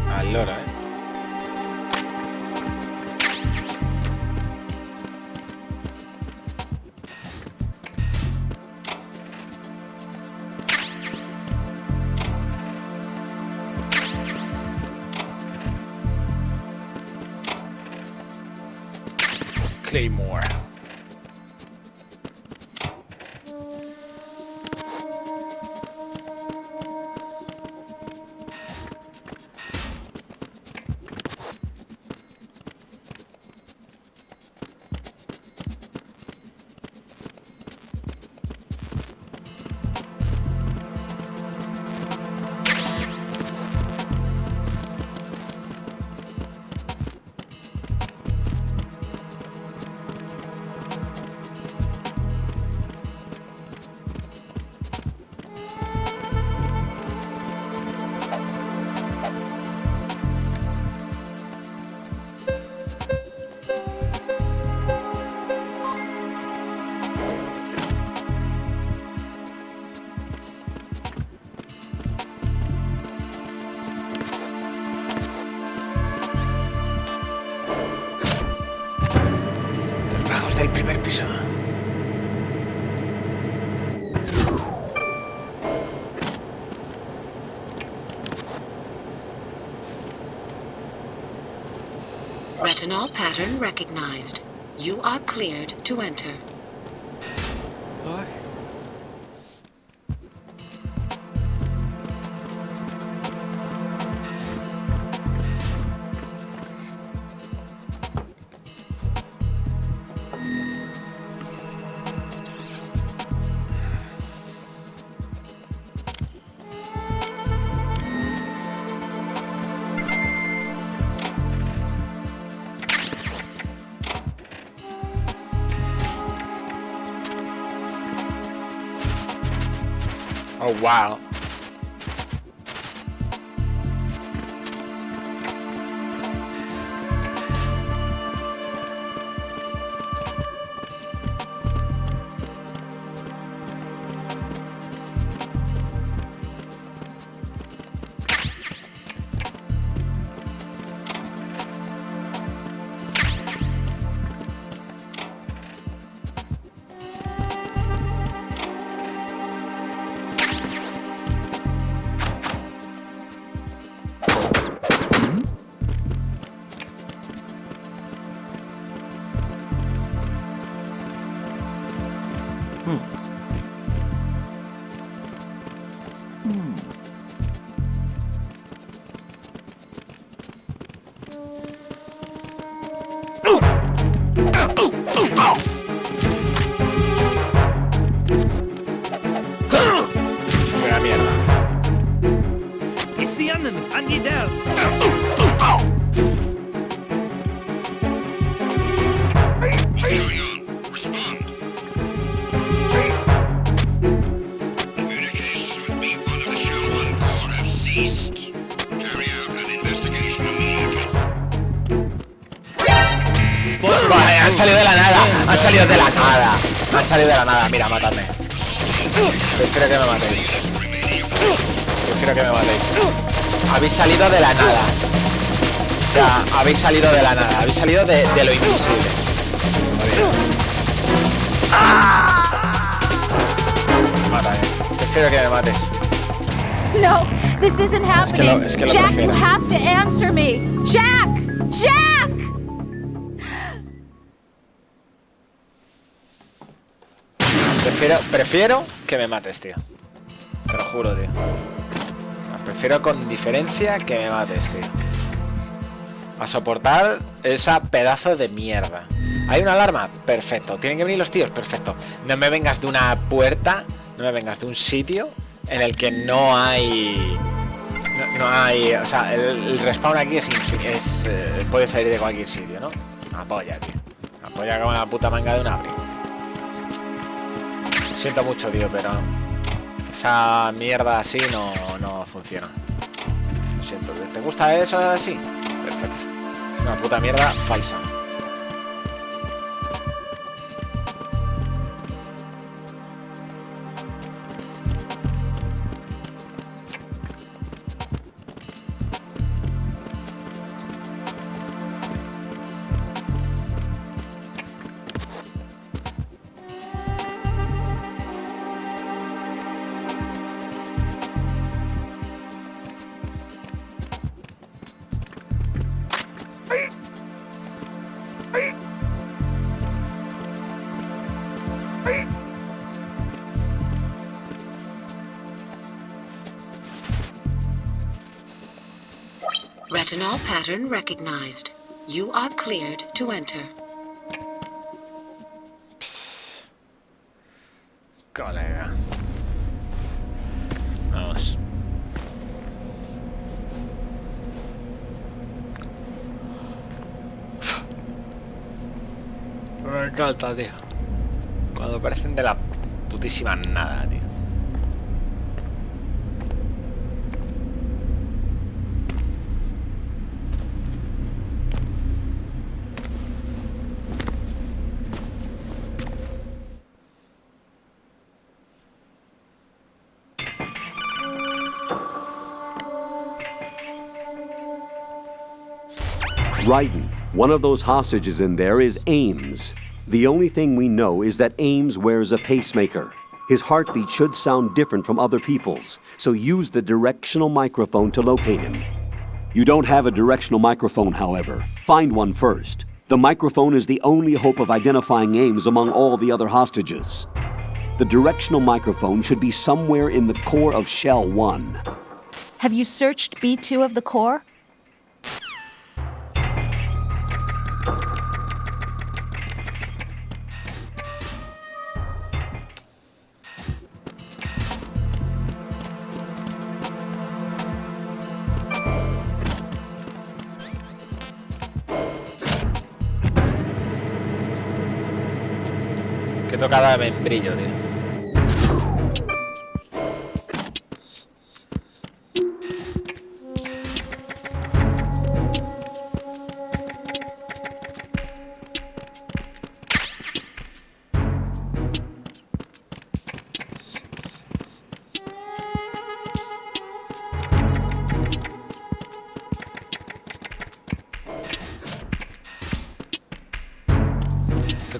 Allora, Claymore. Del primer piso. Retinol pattern recognized. You are cleared to enter. Ay. Oh, wow. Buena mierda. It's the enemy, and you down. What's going on? Respond. Communications with B1 of the Shell 1 Core have ceased. Carry out an investigation immediately. Vale, han salido de la nada. Han salido de la nada. Han salido de la nada. Mira, matadme. Prefiero que me matéis. Prefiero que me matéis. Habéis salido de la nada. O sea, habéis salido de la nada. Habéis salido de lo invisible. Mátame. Prefiero que me mates. No, this isn't happening. es que lo Jack, prefiero. you have to answer me. Jack! Jack! Prefiero que me mates, tío. Te lo juro, tío. Prefiero con diferencia que me mates, tío. A soportar esa pedazo de mierda. ¿Hay una alarma? Perfecto. ¿Tienen que venir los tíos? Perfecto. No me vengas de una puerta, no me vengas de un sitio en el que no hay... No hay... O sea, el respawn aquí puede salir de cualquier sitio, ¿no? Apoya, tío. Apoya como la puta manga de un abrigo. Siento mucho, tío, pero esa mierda así no funciona. Lo siento. ¿Te gusta eso así? Perfecto. Una puta mierda falsa. Retinol pattern recognized. You are cleared to enter. Colega. Vamos. Me encanta, tío. Cuando parecen de la putísima nada, tío. Raiden, one of those hostages in there is Ames. The only thing we know is that Ames wears a pacemaker. His heartbeat should sound different from other people's, so use the directional microphone to locate him. You don't have a directional microphone, however. Find one first. The microphone is the only hope of identifying Ames among all the other hostages. The directional microphone should be somewhere in the core of Shell 1. Have you searched B2 of the core? Qué tocada de membrillo, tío.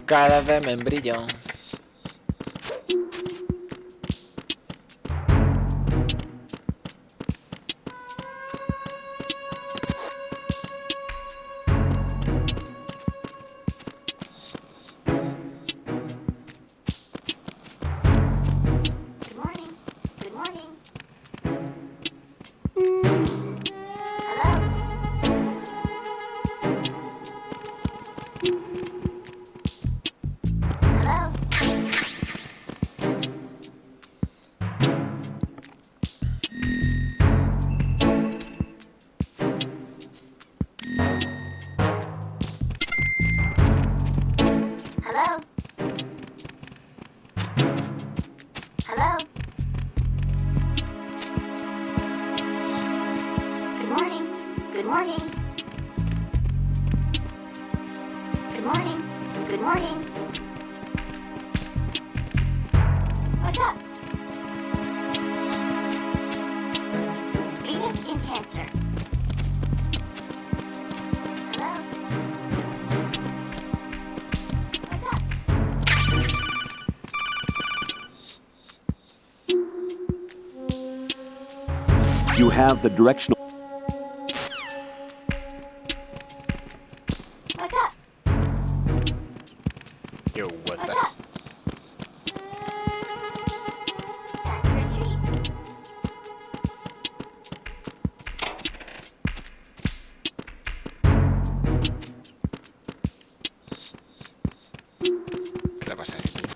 Cada vez me brillo. You have the directional... What's up? Yo, what's What's up? up? Time to retreat. ¿Qué le pasa a ese tío?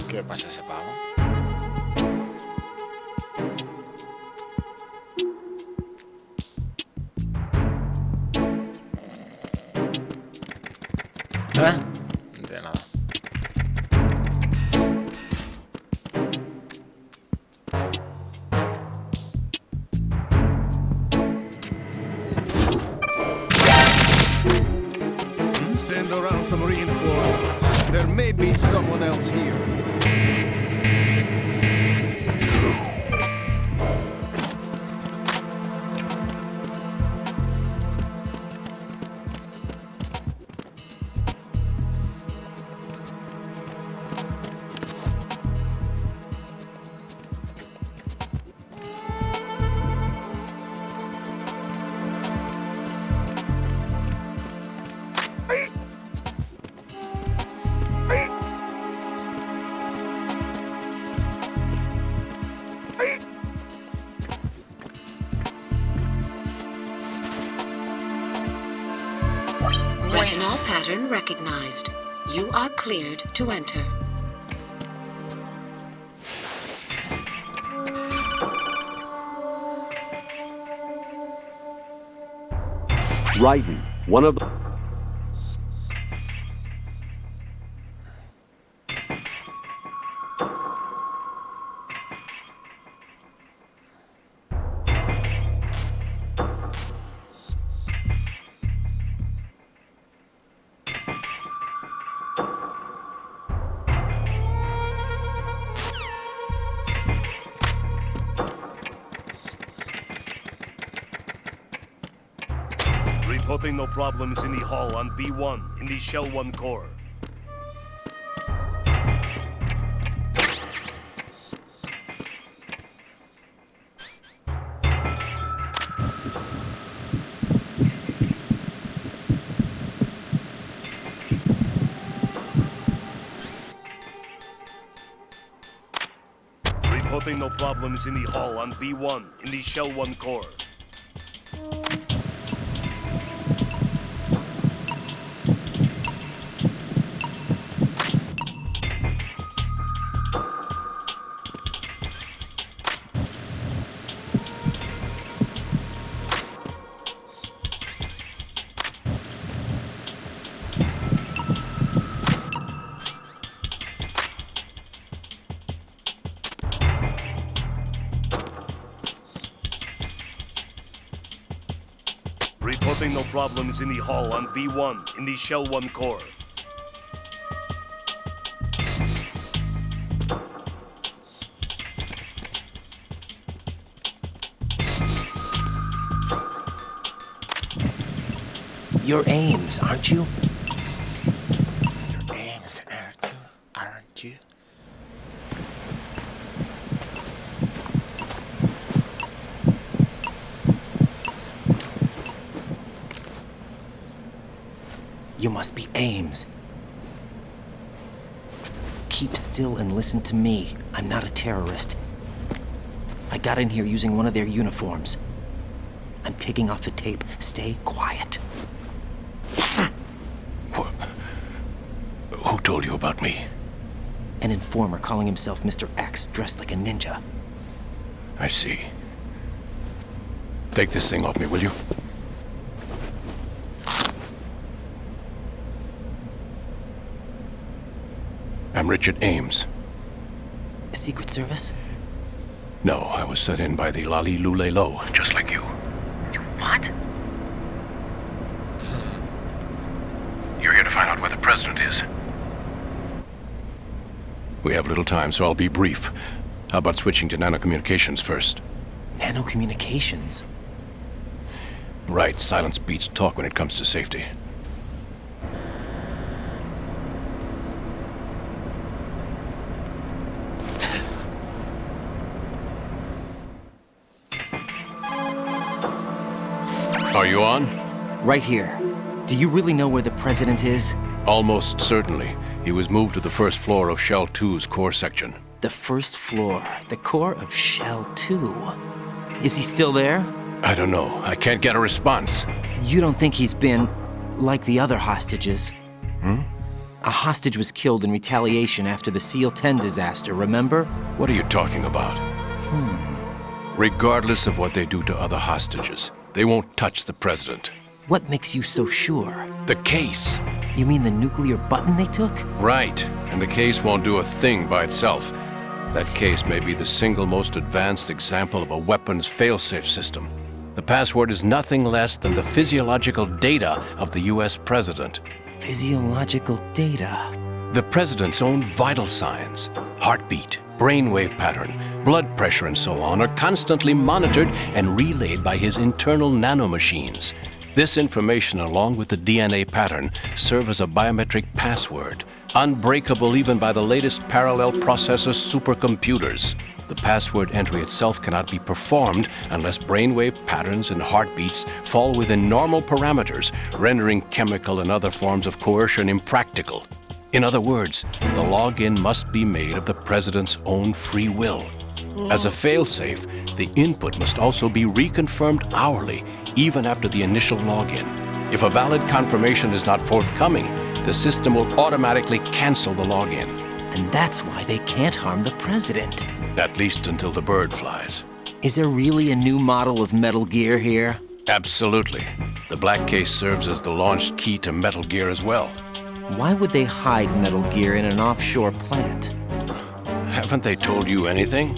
¿Qué le pasa a ese pavo? De nada. Send around some reinforcements. There may be someone else here. Retinol pattern recognized. You are cleared to enter. Raiden, one of the... Reporting no problems in the hall on B1 in the Shell 1 core. Reporting no problems in the hall on B1 in the Shell 1 core. Reporting no problems in the hall on B1 in the Shell 1 core. You're Ames, aren't you? You're Ames, aren't you? You must be Ames. Keep still and listen to me. I'm not a terrorist. I got in here using one of their uniforms. I'm taking off the tape. Stay quiet. Who told you about me? An informer calling himself Mr. X, dressed like a ninja. I see. Take this thing off me, will you? I'm Richard Ames. Secret Service? No, I was set in by the Lali Lule Lo, just like you. What? You're here to find out where the president is. We have little time, so I'll be brief. How about switching to nanocommunications first? Nanocommunications? Right, silence beats talk when it comes to safety. Are you on? Right here. Do you really know where the president is? Almost certainly. He was moved to the first floor of Shell 2's core section. The first floor, the core of Shell 2. Is he still there? I don't know. I can't get a response. You don't think he's been like the other hostages? A hostage was killed in retaliation after the SEAL 10 disaster, remember? What are you talking about? Regardless of what they do to other hostages, they won't touch the president. What makes you so sure? The case. You mean the nuclear button they took? Right. And the case won't do a thing by itself. That case may be the single most advanced example of a weapons failsafe system. The password is nothing less than the physiological data of the US president. Physiological data? The president's own vital signs, heartbeat, brainwave pattern, blood pressure and so on, are constantly monitored and relayed by his internal nanomachines. This information, along with the DNA pattern, serve as a biometric password, unbreakable even by the latest parallel processor supercomputers. The password entry itself cannot be performed unless brainwave patterns and heartbeats fall within normal parameters, rendering chemical and other forms of coercion impractical. In other words, the login must be made of the president's own free will. As a failsafe, the input must also be reconfirmed hourly, even after the initial login. If a valid confirmation is not forthcoming, the system will automatically cancel the login. And that's why they can't harm the president. At least until the bird flies. Is there really a new model of Metal Gear here? Absolutely. The black case serves as the launch key to Metal Gear as well. Why would they hide Metal Gear in an offshore plant? Haven't they told you anything?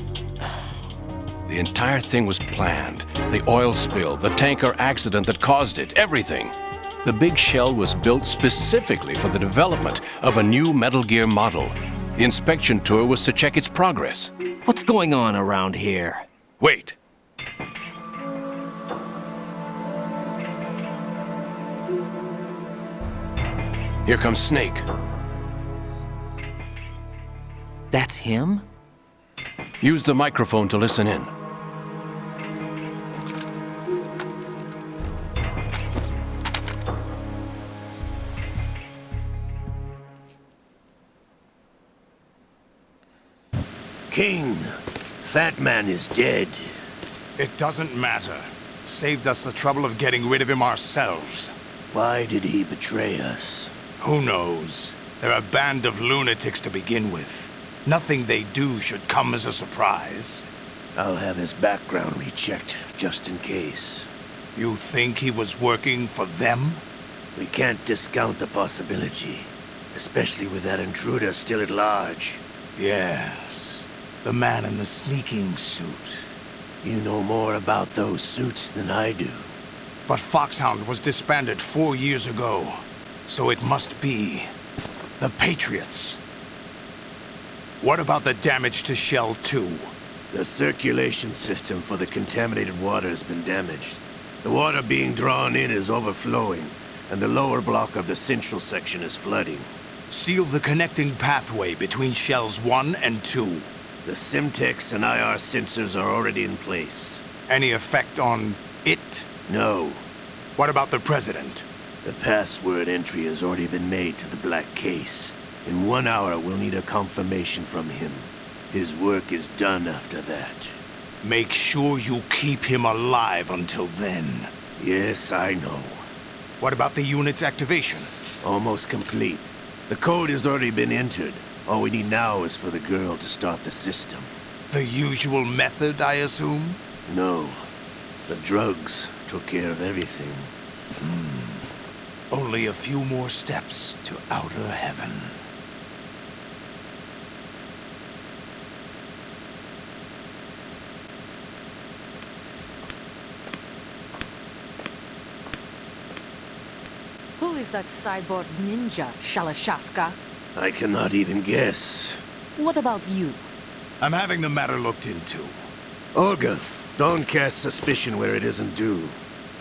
The entire thing was planned. The oil spill, the tanker accident that caused it, everything. The big shell was built specifically for the development of a new Metal Gear model. The inspection tour was to check its progress. What's going on around here? Wait. Here comes Snake. That's him? Use the microphone to listen in. King, Fat Man is dead. It doesn't matter. Saved us the trouble of getting rid of him ourselves. Why did he betray us? Who knows? They're a band of lunatics to begin with. Nothing they do should come as a surprise. I'll have his background rechecked, just in case. You think he was working for them? We can't discount the possibility, especially with that intruder still at large. Yes. The man in the sneaking suit. You know more about those suits than I do. But Foxhound was disbanded 4 years ago. So it must be the Patriots. What about the damage to Shell 2? The circulation system for the contaminated water has been damaged. The water being drawn in is overflowing, and the lower block of the central section is flooding. Seal the connecting pathway between Shells 1 and 2. The Simtex and IR sensors are already in place. Any effect on it? No. What about the President? The password entry has already been made to the black case. In 1 hour, we'll need a confirmation from him. His work is done after that. Make sure you keep him alive until then. Yes, I know. What about the unit's activation? Almost complete. The code has already been entered. All we need now is for the girl to start the system. The usual method, I assume? No. The drugs took care of everything. Only a few more steps to outer heaven. Who is that cyborg ninja, Shalashaska? I cannot even guess. What about you? I'm having the matter looked into. Olga, don't cast suspicion where it isn't due.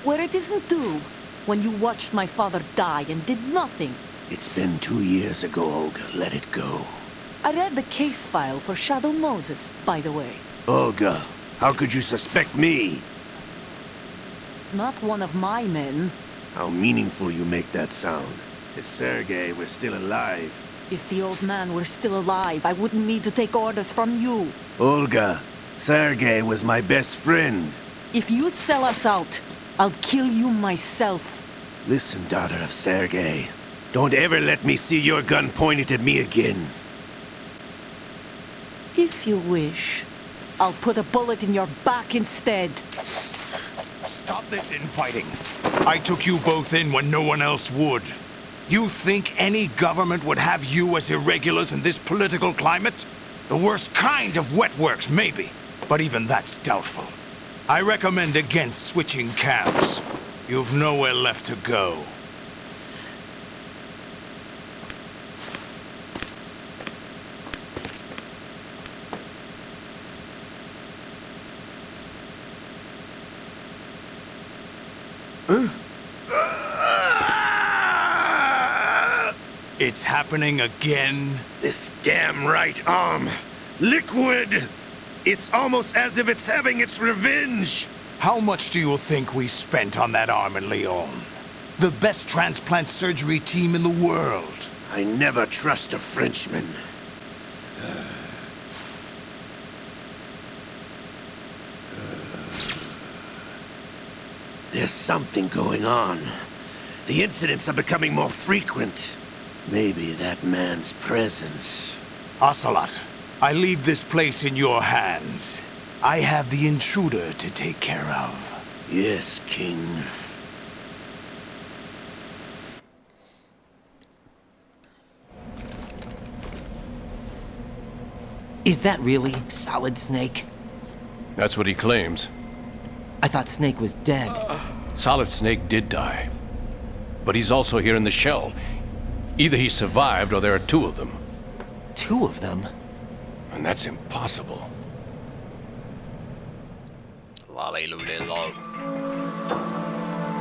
Where it isn't due? When you watched my father die and did nothing. It's been 2 years ago, Olga. Let it go. I read the case file for Shadow Moses, by the way. Olga, how could you suspect me? It's not one of my men. How meaningful you make that sound. If Sergei were still alive... If the old man were still alive, I wouldn't need to take orders from you. Olga, Sergei was my best friend. If you sell us out, I'll kill you myself. Listen, daughter of Sergei. Don't ever let me see your gun pointed at me again. If you wish, I'll put a bullet in your back instead. Stop this infighting. I took you both in when no one else would. You think any government would have you as irregulars in this political climate? The worst kind of wet works, maybe. But even that's doubtful. I recommend against switching camps. You've nowhere left to go. It's happening again? This damn right arm. Liquid! It's almost as if it's having its revenge. How much do you think we spent on that arm in Lyon? The best transplant surgery team in the world. I never trust a Frenchman. There's something going on. The incidents are becoming more frequent. Maybe that man's presence. Ocelot, I leave this place in your hands. I have the intruder to take care of. Yes, King. Is that really Solid Snake? That's what he claims. I thought Snake was dead. Solid Snake did die. But he's also here in the shell. Either he survived or there are two of them. Two of them? And that's impossible.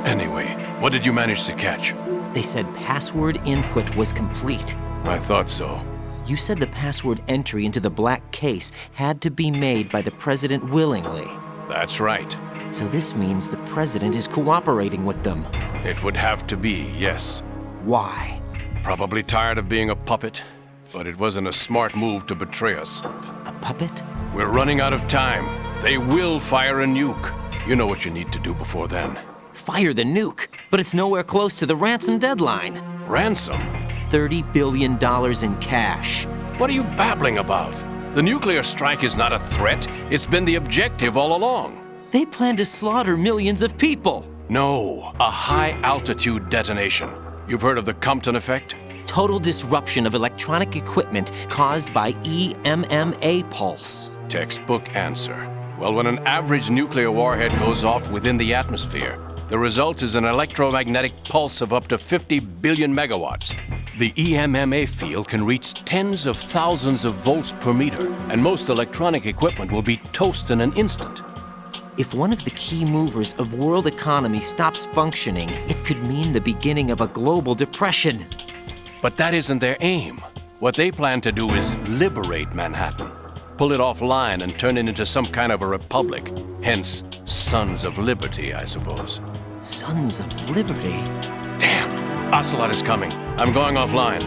Anyway, what did you manage to catch? They said password input was complete. I thought so. You said the password entry into the black case had to be made by the President willingly. That's right. So this means the President is cooperating with them. It would have to be, yes. Why? Probably tired of being a puppet, but it wasn't a smart move to betray us. A puppet? We're running out of time. They will fire a nuke. You know what you need to do before then. Fire the nuke, but it's nowhere close to the ransom deadline. Ransom? $30 billion in cash. What are you babbling about? The nuclear strike is not a threat. It's been the objective all along. They plan to slaughter millions of people. No, a high-altitude detonation. You've heard of the Compton effect? Total disruption of electronic equipment caused by EMMA pulse. Textbook answer. Well, when an average nuclear warhead goes off within the atmosphere, The result is an electromagnetic pulse of up to 50 billion megawatts. The EMMA field can reach tens of thousands of volts per meter, and most electronic equipment will be toast in an instant. If one of the key movers of world economy stops functioning, it could mean the beginning of a global depression. But that isn't their aim. What they plan to do is liberate Manhattan. Pull it offline and turn it into some kind of a republic. Hence, Sons of Liberty, I suppose. Sons of Liberty? Damn! Ocelot is coming. I'm going offline.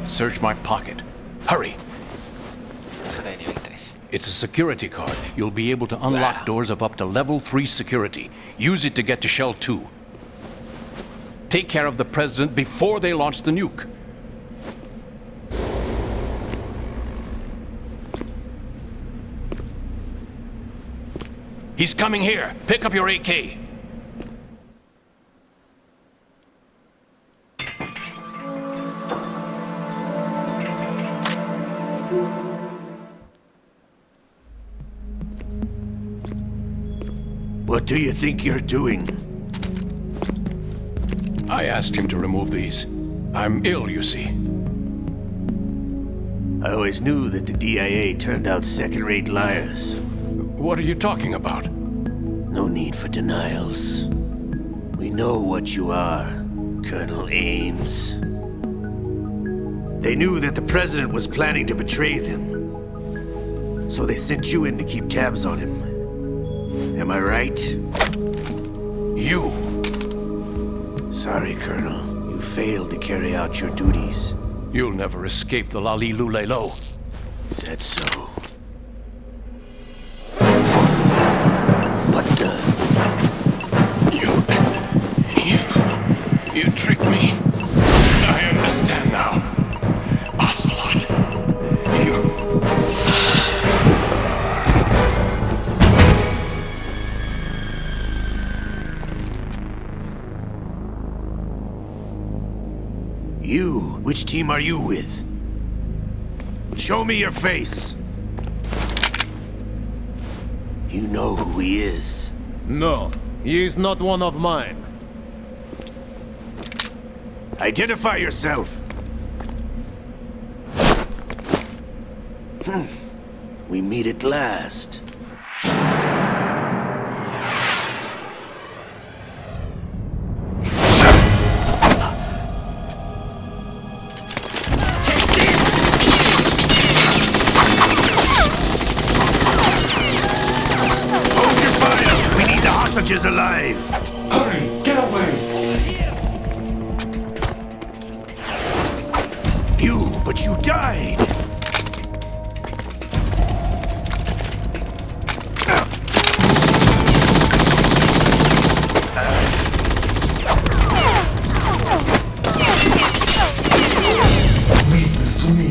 Search my pocket. Hurry! It's a security card. You'll be able to unlock doors of up to level 3 security. Use it to get to Shell 2. Take care of the President before they launch the nuke. He's coming here. Pick up your AK. What do you think you're doing? I asked him to remove these. I'm ill, you see. I always knew that the DIA turned out second-rate liars. What are you talking about? No need for denials. We know what you are, Colonel Ames. They knew that the President was planning to betray them. So they sent you in to keep tabs on him. Am I right? You! Sorry, Colonel. You failed to carry out your duties. You'll never escape the Lali Lulelo. Is that so? What the? You tricked me. I understand now. Ocelot. You? Which team are you with? Show me your face! You know who he is. No, he is not one of mine. Identify yourself! We meet at last. Is alive! Hurry! Get away! But you died! Leave this to me.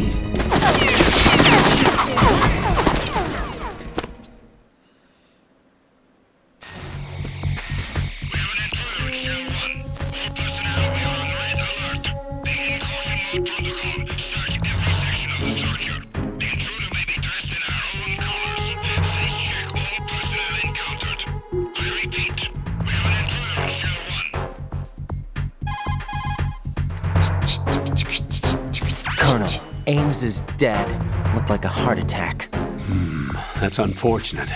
Ames is dead. Looked like a heart attack. That's unfortunate.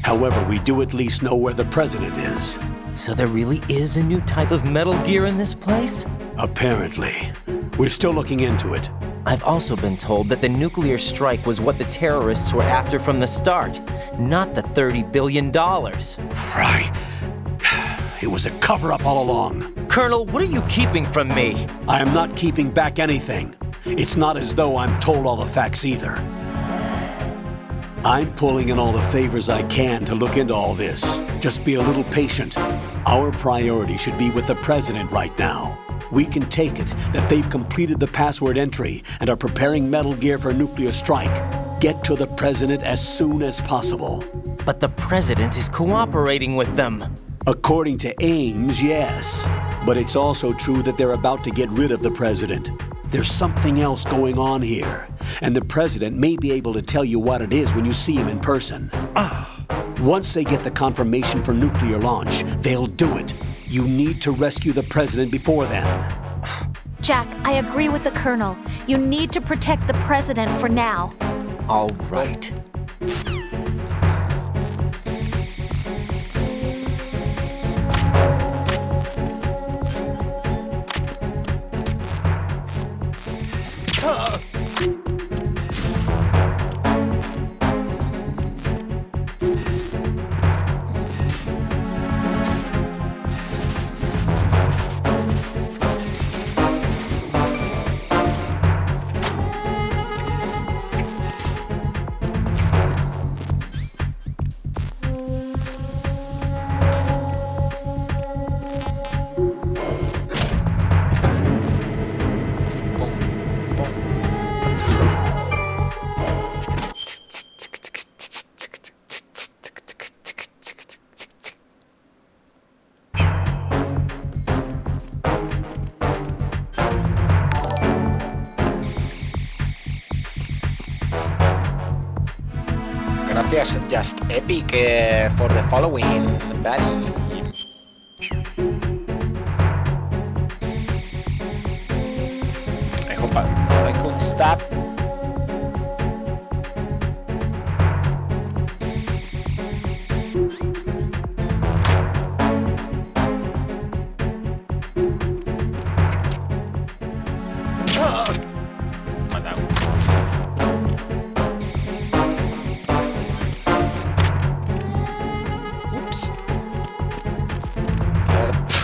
However, we do at least know where the President is. So there really is a new type of Metal Gear in this place? Apparently. We're still looking into it. I've also been told that the nuclear strike was what the terrorists were after from the start, not the $30 billion. Right. It was a cover-up all along. Colonel, what are you keeping from me? I am not keeping back anything. It's not as though I'm told all the facts either. I'm pulling in all the favors I can to look into all this. Just be a little patient. Our priority should be with the President right now. We can take it that they've completed the password entry and are preparing Metal Gear for a nuclear strike. Get to the President as soon as possible. But the President is cooperating with them. According to Ames, yes. But it's also true that they're about to get rid of the President. There's something else going on here, and the president may be able to tell you what it is when you see him in person. Once they get the confirmation for nuclear launch, they'll do it. You need to rescue the president before then. Jack, I agree with the Colonel. You need to protect the president for now. All right. Gracias, Just Epic, for the following, buddy. I hope I could stop.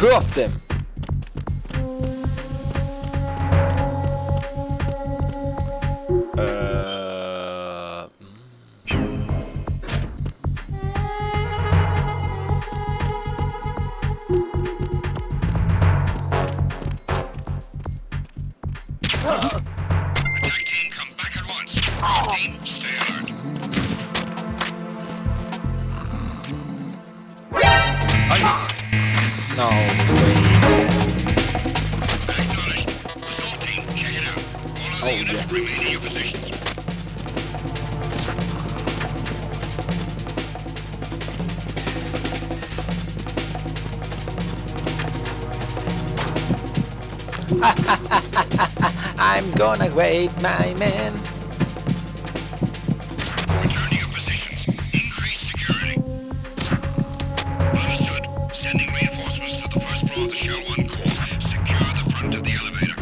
Two of them. Attack team, come back at once. Ground team, stay alert. No Acknowledged. Assault team, check it out. All other units remain in your positions. I'm gonna wait, my man. Return to your positions. Increase security. Understood. Sending reinforcements to the first floor of the Shell 1 core. Secure the front of the elevator.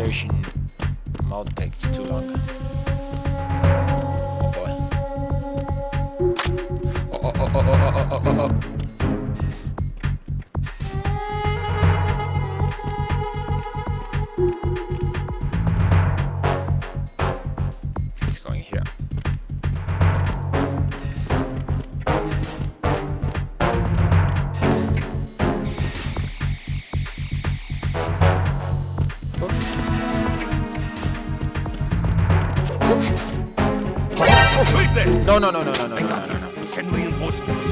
Execution mode takes too long. Oh boy. Oh. He's going here. Who's there? No. Send reinforcements.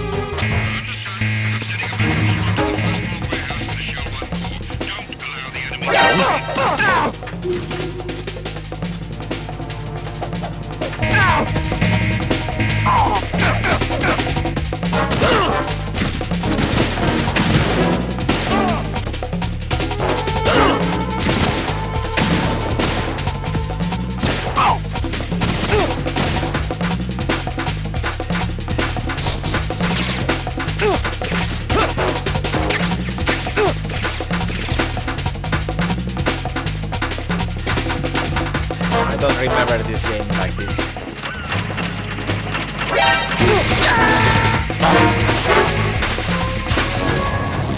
I don't remember this game like this.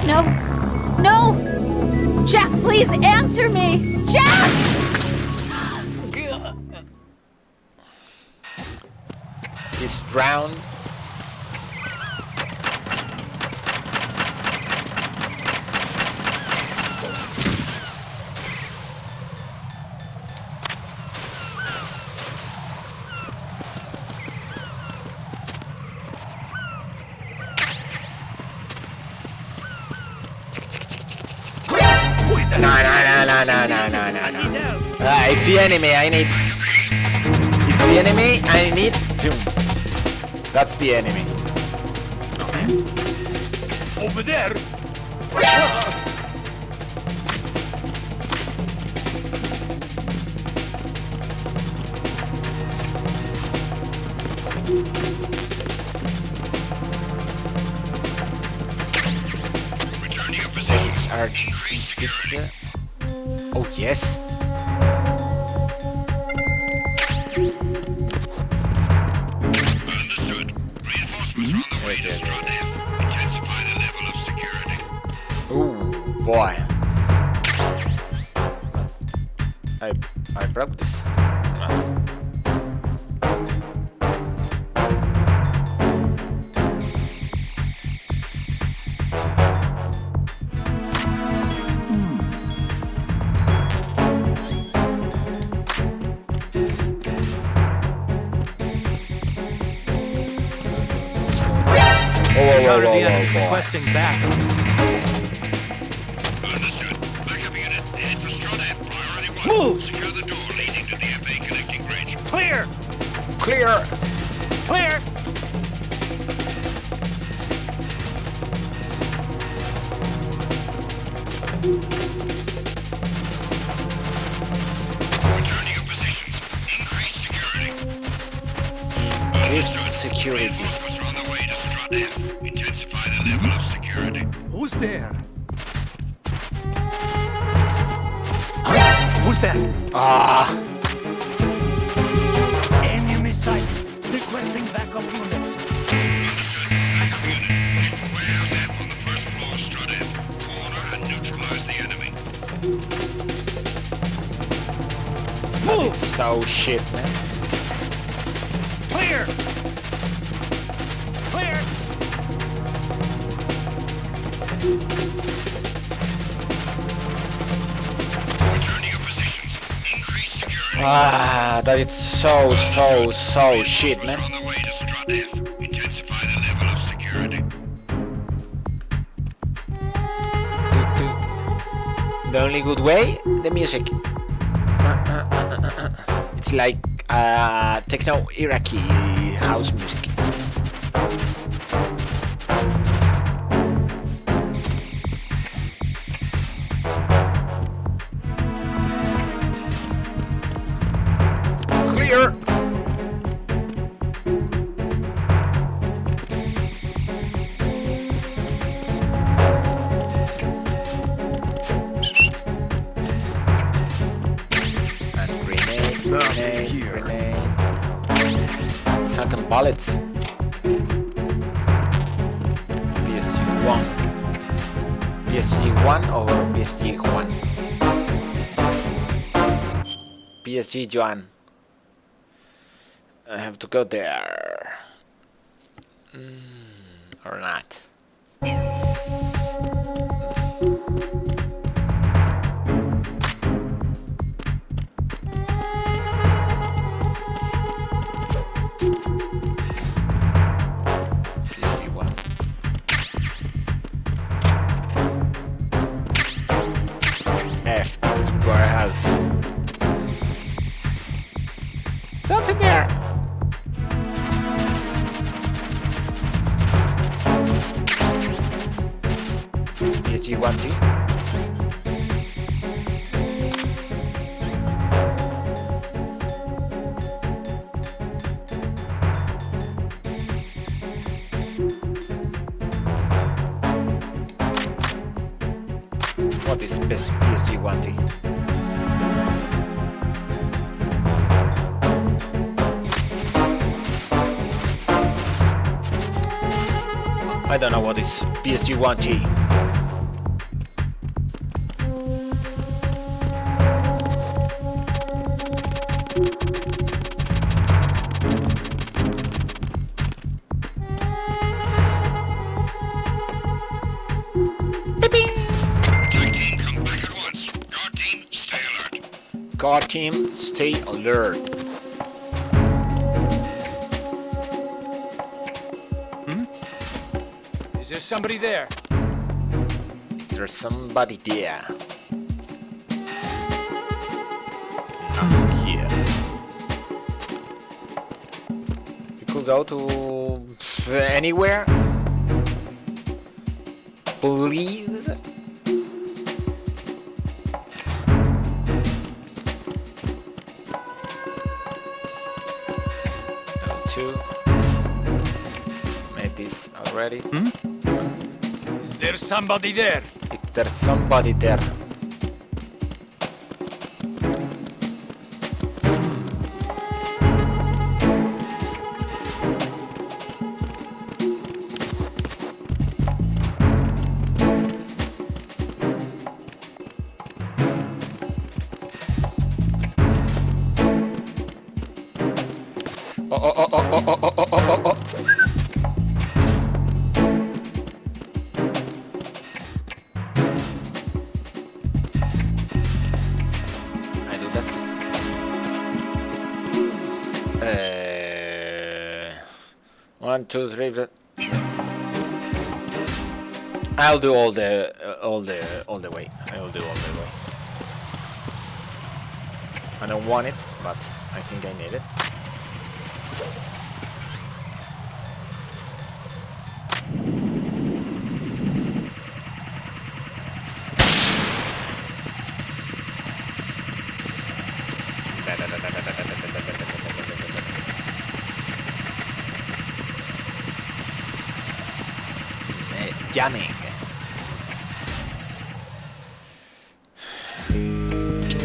No. No! Jack, please answer me! Jack! He's drowned. No. It's the enemy. I need. It's the enemy. I need to. That's the enemy. Over there. Return to your positions. Increase security. Oh yes. Understood. Reinforcements are on the way to Stradev. Intensify the level of security. Ooh, boy. I broke this. Requesting backup. Understood. Backup unit. Head for Stradev. Priority 1. Move! Secure the door leading to the FA connecting bridge. Clear! Clear! Clear! Return to your positions. Increase security. Increase security. Reinforcements are on the way to Stradev. Intensify the level of security. Who's there? Who's that? Ah. Enemy sight. Requesting backup unit. Understood. Backup unit. Head for warehouse F on the first floor of Stradev. Corner and neutralize the enemy. It's so shit, man. Clear! Clear! Return to your positions. Increase security. Ah, that is so shit, man. On the way to Stradev. Intensify the level of security. The only good way, the music. It's like techno Iraqi house music. Clear. Grenade. Second bullets. PSG1. PSG1 or PSG1? PSG1. I have to go there. Or not. F is the warehouse. Something there. PSG1T. What is best PSG1T? I don't know what is PSG-1G. Guard team, stay alert. Is there somebody there? There's somebody there. Nothing here. You could go to anywhere. Please. Made this already. Is there somebody there? If there's somebody there. Oh. I do that. 1, 2, 3. I'll do all the way. I will do all the way. I don't want it, but I think I need it. Jamming.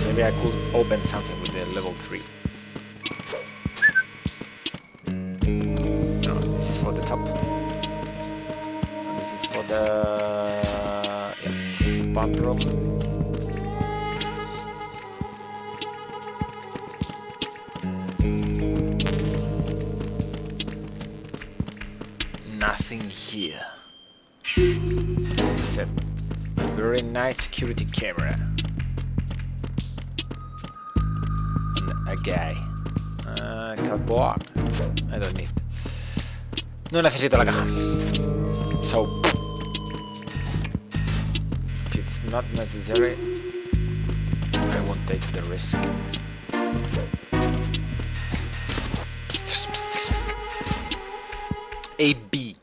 Maybe I could open something with the level 3. No, this is for the top. And this is for the bathroom. Nothing here. It's a very nice security camera. And a guy. Cardboard. I don't need. No necesito la caja. So, if it's not necessary, I won't take the risk. A B.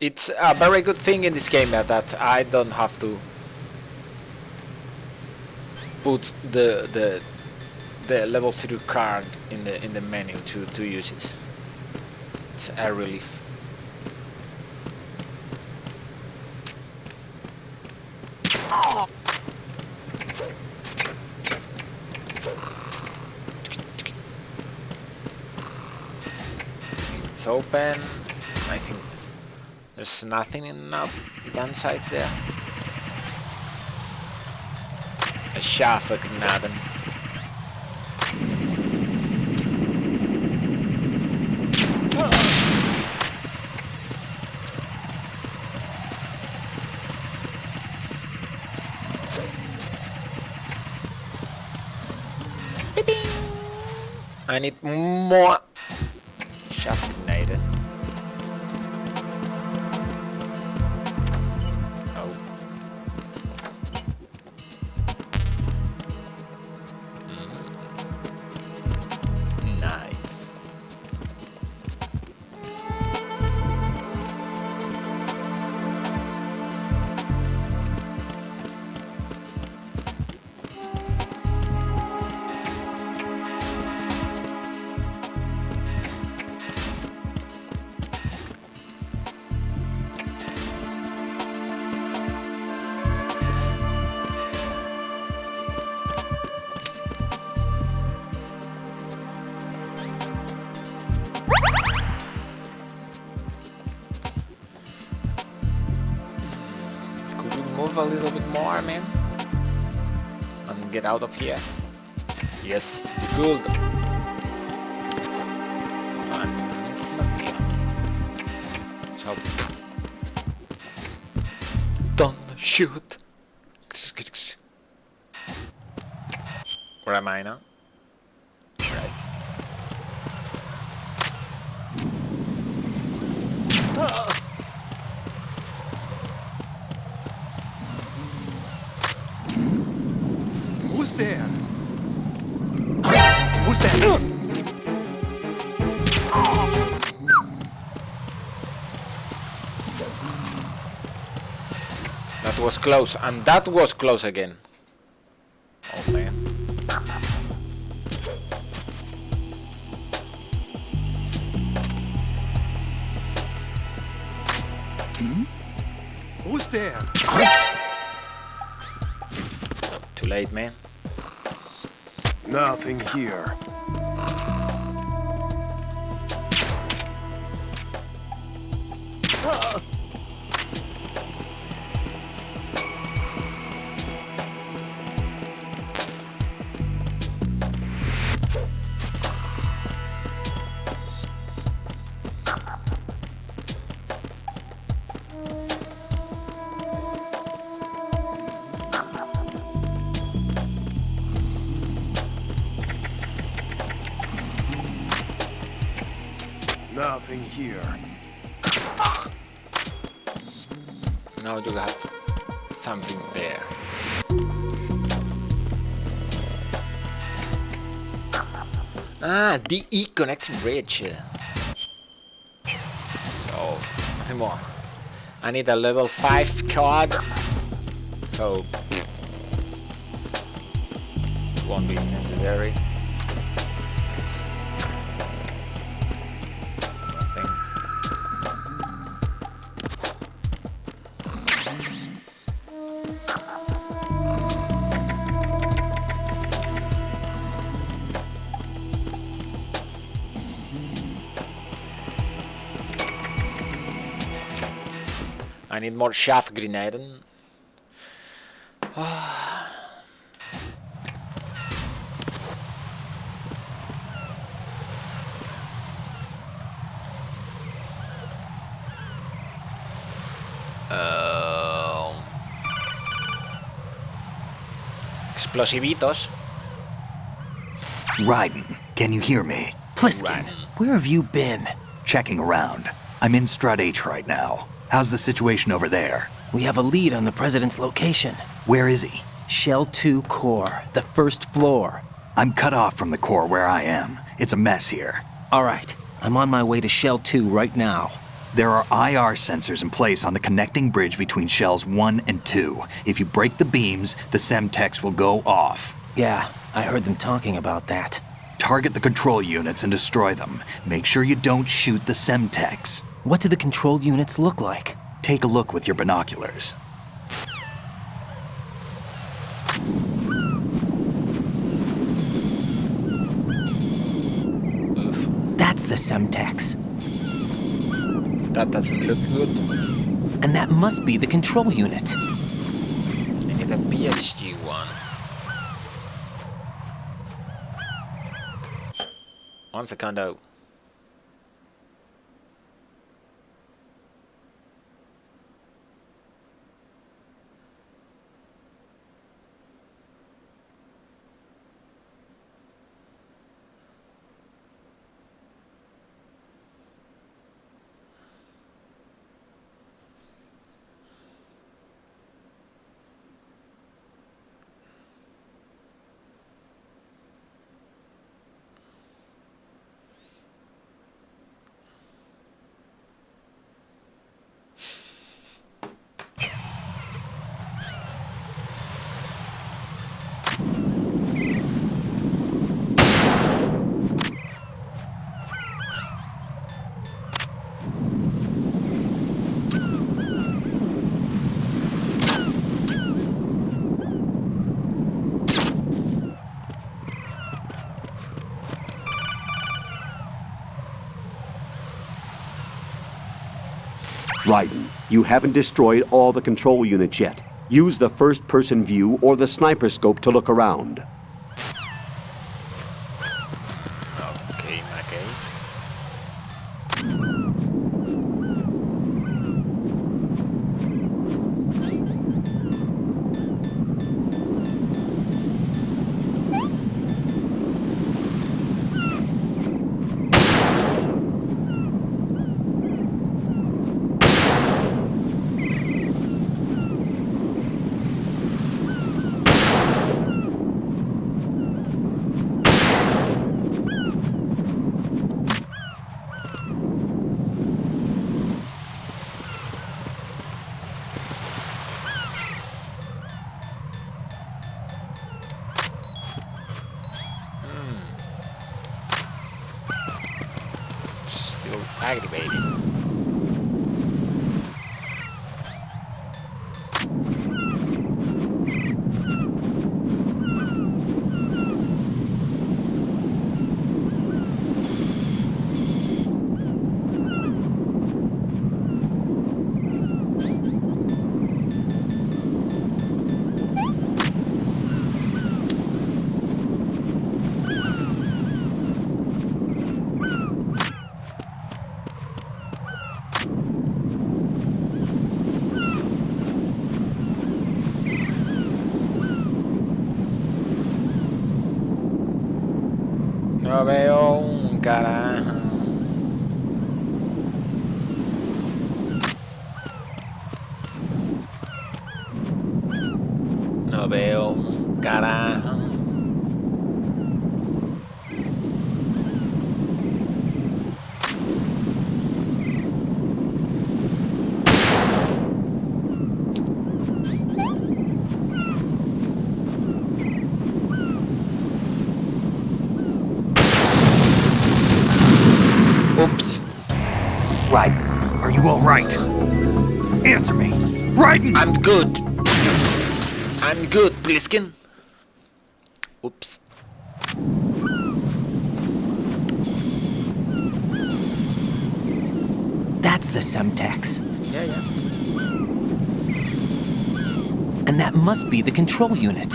It's a very good thing in this game that I don't have to put the level 3 card in the menu to use it. It's a relief. It's open. I think there's nothing enough downside there. A Schafferknaben. I need more Schafferknaben. move a little bit more, man. And get out of here. Yes, good. It's not here. So don't shoot. Where am I now? Right. Who's there? Who's there? That was close, and that was close again. Oh man. Who's there? Too late, man. Nothing here. Nothing here. Now you got something there. Ah, DE connecting bridge. So, nothing more. I need a level 5 card. So, it won't be necessary. I need more shaft grenade. Explosivitos. Raiden, can you hear me? Pliskin, where have you been? Checking around. I'm in Strut H right now. How's the situation over there? We have a lead on the President's location. Where is he? Shell 2 core, the first floor. I'm cut off from the core where I am. It's a mess here. All right, I'm on my way to Shell 2 right now. There are IR sensors in place on the connecting bridge between Shells 1 and 2. If you break the beams, the Semtex will go off. Yeah, I heard them talking about that. Target the control units and destroy them. Make sure you don't shoot the Semtex. What do the control units look like? Take a look with your binoculars. That's the Semtex. That doesn't look good. And that must be the control unit. I need a PhD one. One secondo. Raiden, you haven't destroyed all the control units yet. Use the first-person view or the sniper scope to look around. Okay, okay. Still aggravated. No veo un carajo. No veo un carajo. Oops. Raiden, are you all right? Answer me. Raiden! I'm good. I'm good, Bliskin. Oops. That's the Semtex. Yeah, yeah. And that must be the control unit.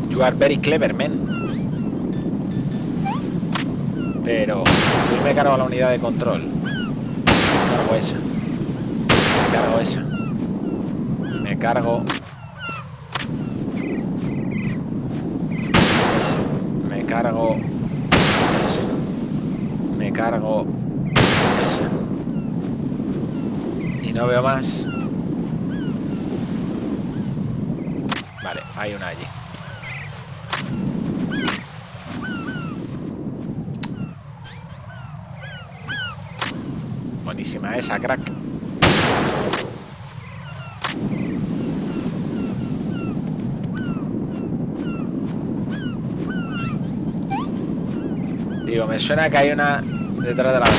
You are very clever, man. Pero si me cargo la unidad de control, cargo esa. Me cargo esa. Me cargo esa. Me cargo esa. Me cargo esa. Y no veo más. Vale, hay una allí. Buenísima esa, crack. Digo, me suena que hay una detrás de la otra.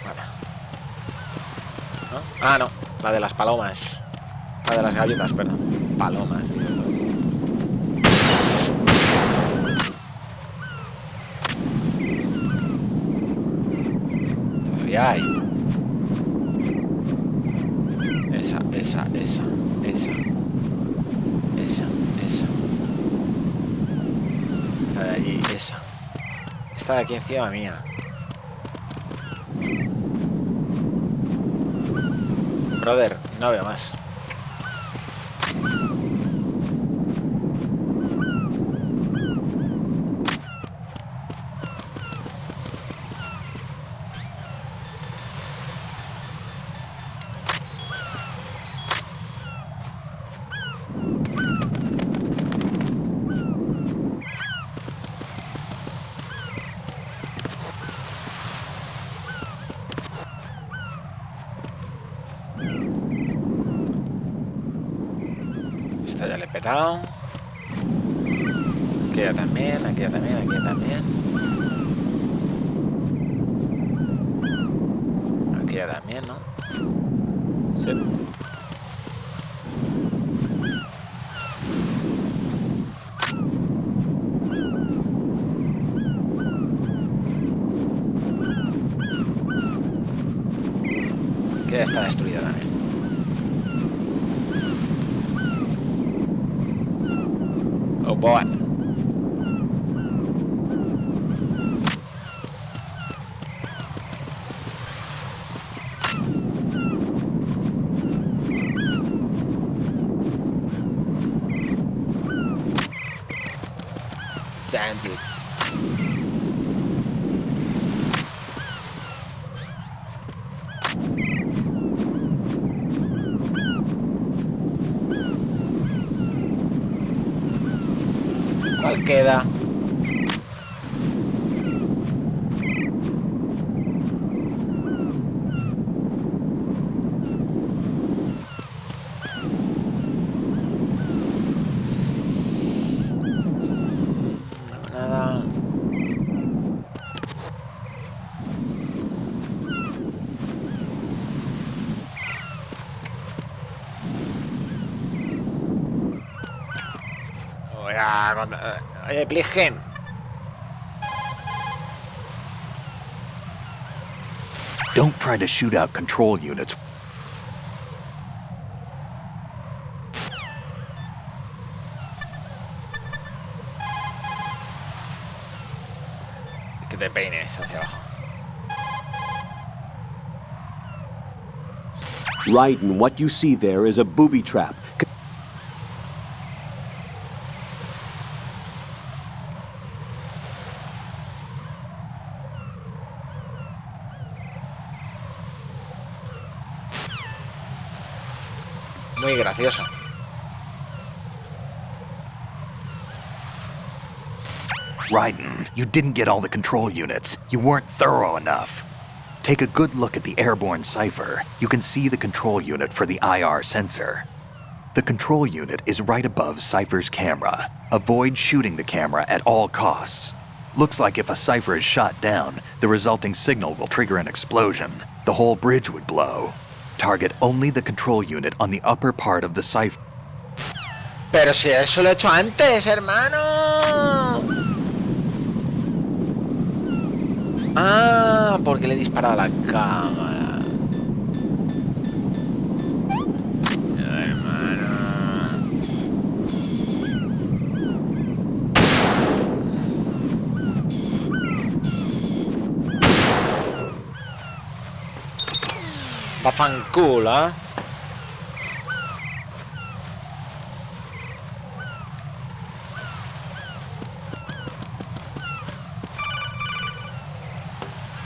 Vale. ¿No? Ah, no, la de las palomas. La de las gaviotas, perdón. Palomas, tío. Todavía hay. Esa. La de allí, esa. Esta de aquí encima mía. Brother, no veo más. Esta ya le he petado. Aquella también, aquella también, aquella también. Aquella también, ¿no? Sí. ya está destruida también. Oh boy. Sandix. ¿Cuál queda? Nada. Oye, Plisken. Don't try to shoot out control units. Que te peines hacia abajo. Raiden, what you see there is a booby trap. Muy gracioso. Raiden, you didn't get all the control units. You weren't thorough enough. Take a good look at the airborne cipher. You can see the control unit for the IR sensor. The control unit is right above Cypher's camera. Avoid shooting the camera at all costs. Looks like if a Cypher is shot down, the resulting signal will trigger an explosion. The whole bridge would blow. Target only the control unit on the upper part of the cipher. Pero si eso lo he hecho antes, hermano. Ah, porque le he disparado a la cámara. Hermano. Va fanculo, ¿eh?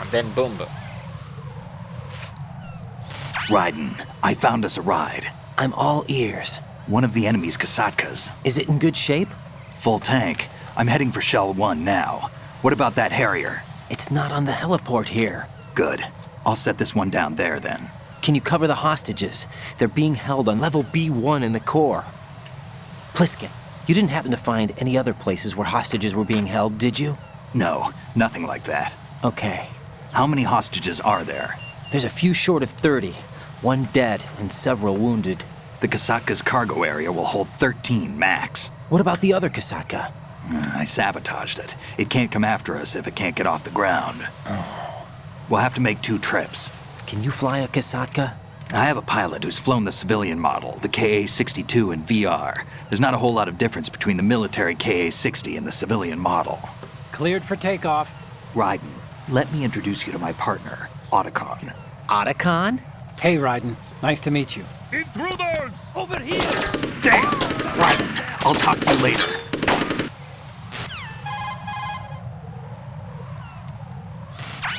And then boom. Raiden, I found us a ride. I'm all ears. One of the enemy's Kasatkas. Is it in good shape? Full tank. I'm heading for Shell 1 now. What about that Harrier? It's not on the heliport here. Good. I'll set this one down there then. Can you cover the hostages? They're being held on level B1 in the core. Plisken, you didn't happen to find any other places where hostages were being held, did you? No, nothing like that. Okay. How many hostages are there? There's a few short of 30. One dead and several wounded. The Kasatka's cargo area will hold 13 max. What about the other Kasatka? I sabotaged it. It can't come after us if it can't get off the ground. We'll have to make 2 trips. Can you fly a Kasatka? I have a pilot who's flown the civilian model, the KA-62 in VR. There's not a whole lot of difference between the military KA-60 and the civilian model. Cleared for takeoff. Raiden, let me introduce you to my partner, Otacon. Otacon? Hey, Raiden. Nice to meet you. Intruders! Over here! Damn! Raiden, I'll talk to you later.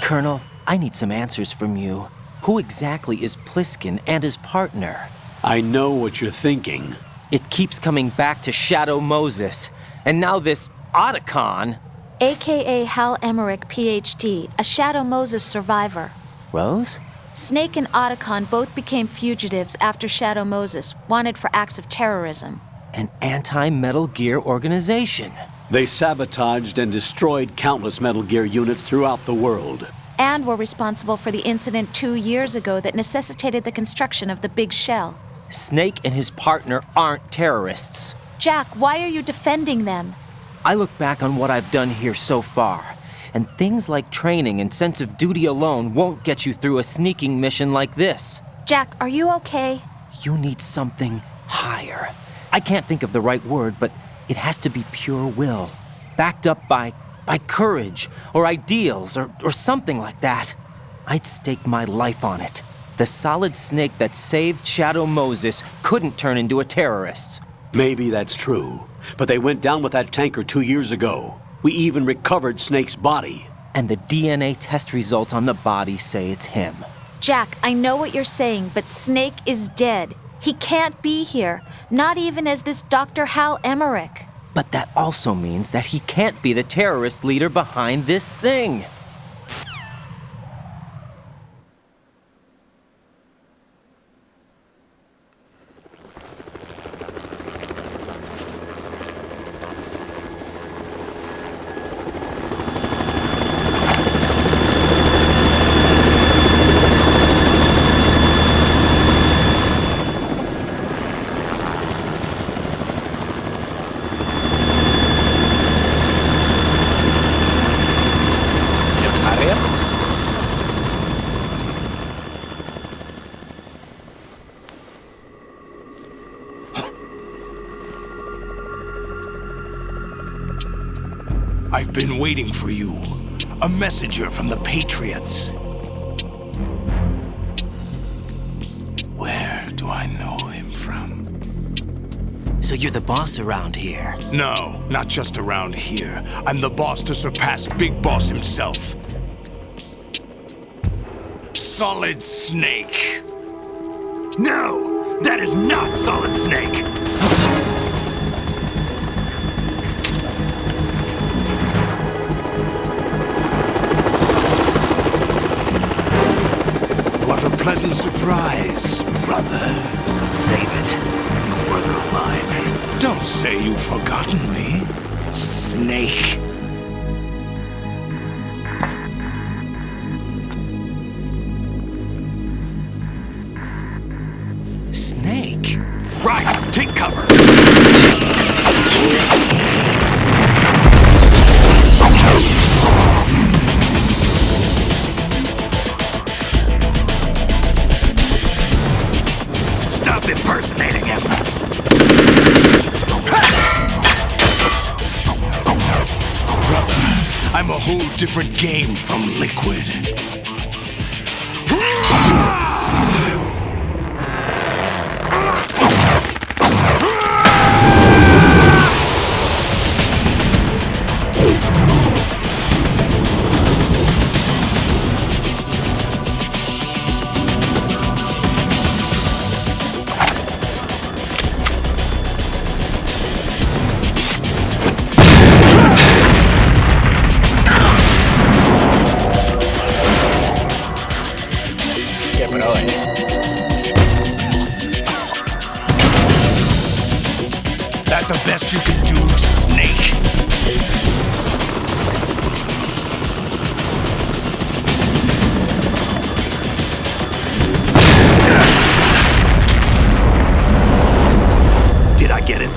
Colonel, I need some answers from you. Who exactly is Plisken and his partner? I know what you're thinking. It keeps coming back to Shadow Moses. And now this Otacon. AKA Hal Emmerich, PhD, a Shadow Moses survivor. Rose? Snake and Otacon both became fugitives after Shadow Moses, wanted for acts of terrorism. An anti-Metal Gear organization. They sabotaged and destroyed countless Metal Gear units throughout the world. And were responsible for the incident 2 years ago that necessitated the construction of the Big Shell. Snake and his partner aren't terrorists. Jack, why are you defending them? I look back on what I've done here so far, and things like training and sense of duty alone won't get you through a sneaking mission like this. Jack, are you okay? You need something higher. I can't think of the right word, but it has to be pure will. Backed up by courage, or ideals, or something like that. I'd stake my life on it. The Solid Snake that saved Shadow Moses couldn't turn into a terrorist. Maybe that's true, but they went down with that tanker 2 years ago. We even recovered Snake's body. And the DNA test results on the body say it's him. Jack, I know what you're saying, but Snake is dead. He can't be here, not even as this Dr. Hal Emmerich. But that also means that he can't be the terrorist leader behind this thing. I've been waiting for you. A messenger from the Patriots. Where do I know him from? So you're the boss around here? No, not just around here. I'm the boss to surpass Big Boss himself. Solid Snake. No, that is not Solid Snake. What a pleasant surprise, brother. Save it. You brother of mine. Don't say you've forgotten me, Snake. Snake? Right, take cover. Stop impersonating him. Brother, I'm a whole different game from Liquid. That the best you can do, Snake? Did I get it?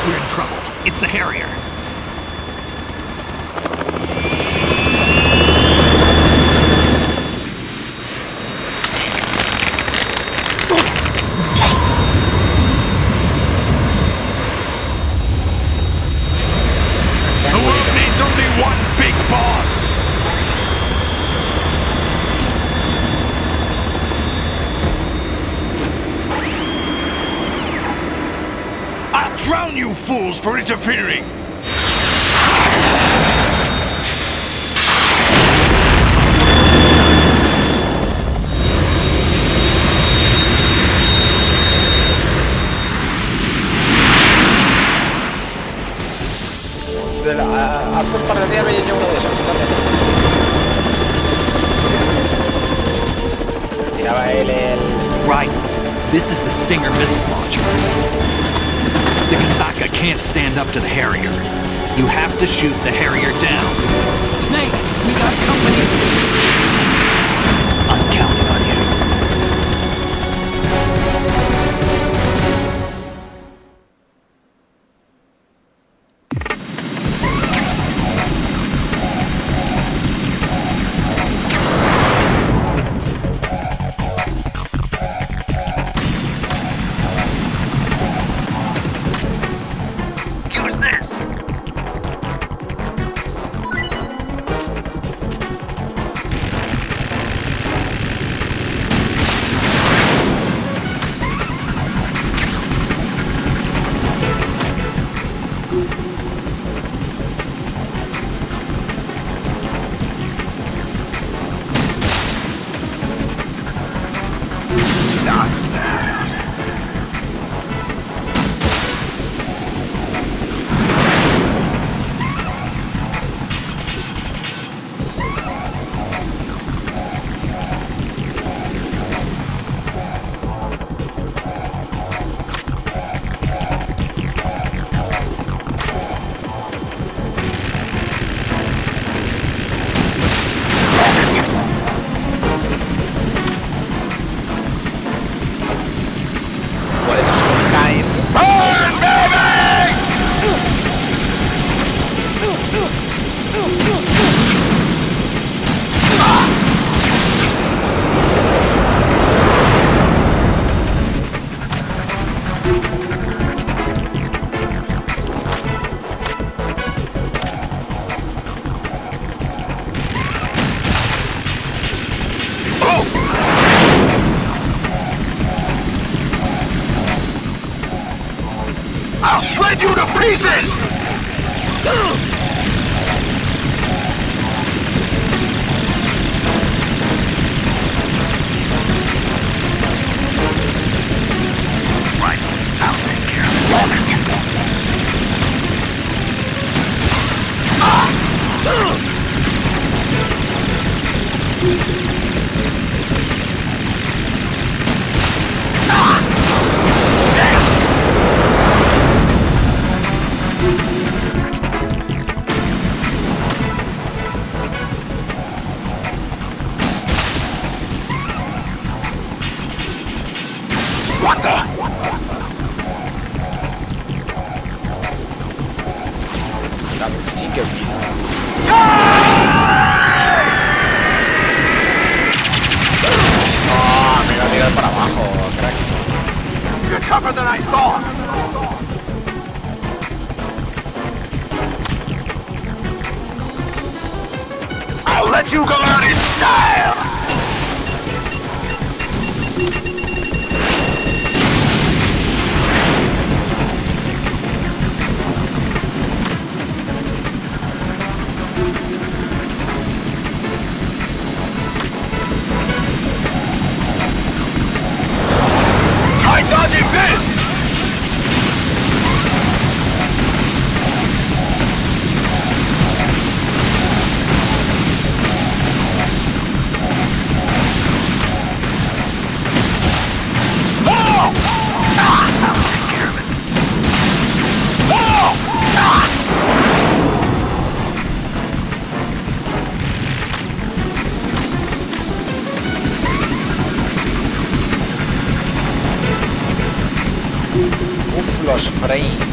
We're in trouble. It's the Harrier. The world needs only one big boss. I'll drown you fools for interfering! Hace un par de días veía yo uno de esos, fíjate. Tiraba él el... Right. This is the Stinger missile launcher. The Kasaka can't stand up to the Harrier. You have to shoot the Harrier down. Snake, we got company. pieces! Right, I'll take care of it. Damn it! What the? Double sticker. Oh, me lo he tirado para abajo, crack. You're tougher than I thought. I'll let you go out in style. Try dodging this! Uf, los frames.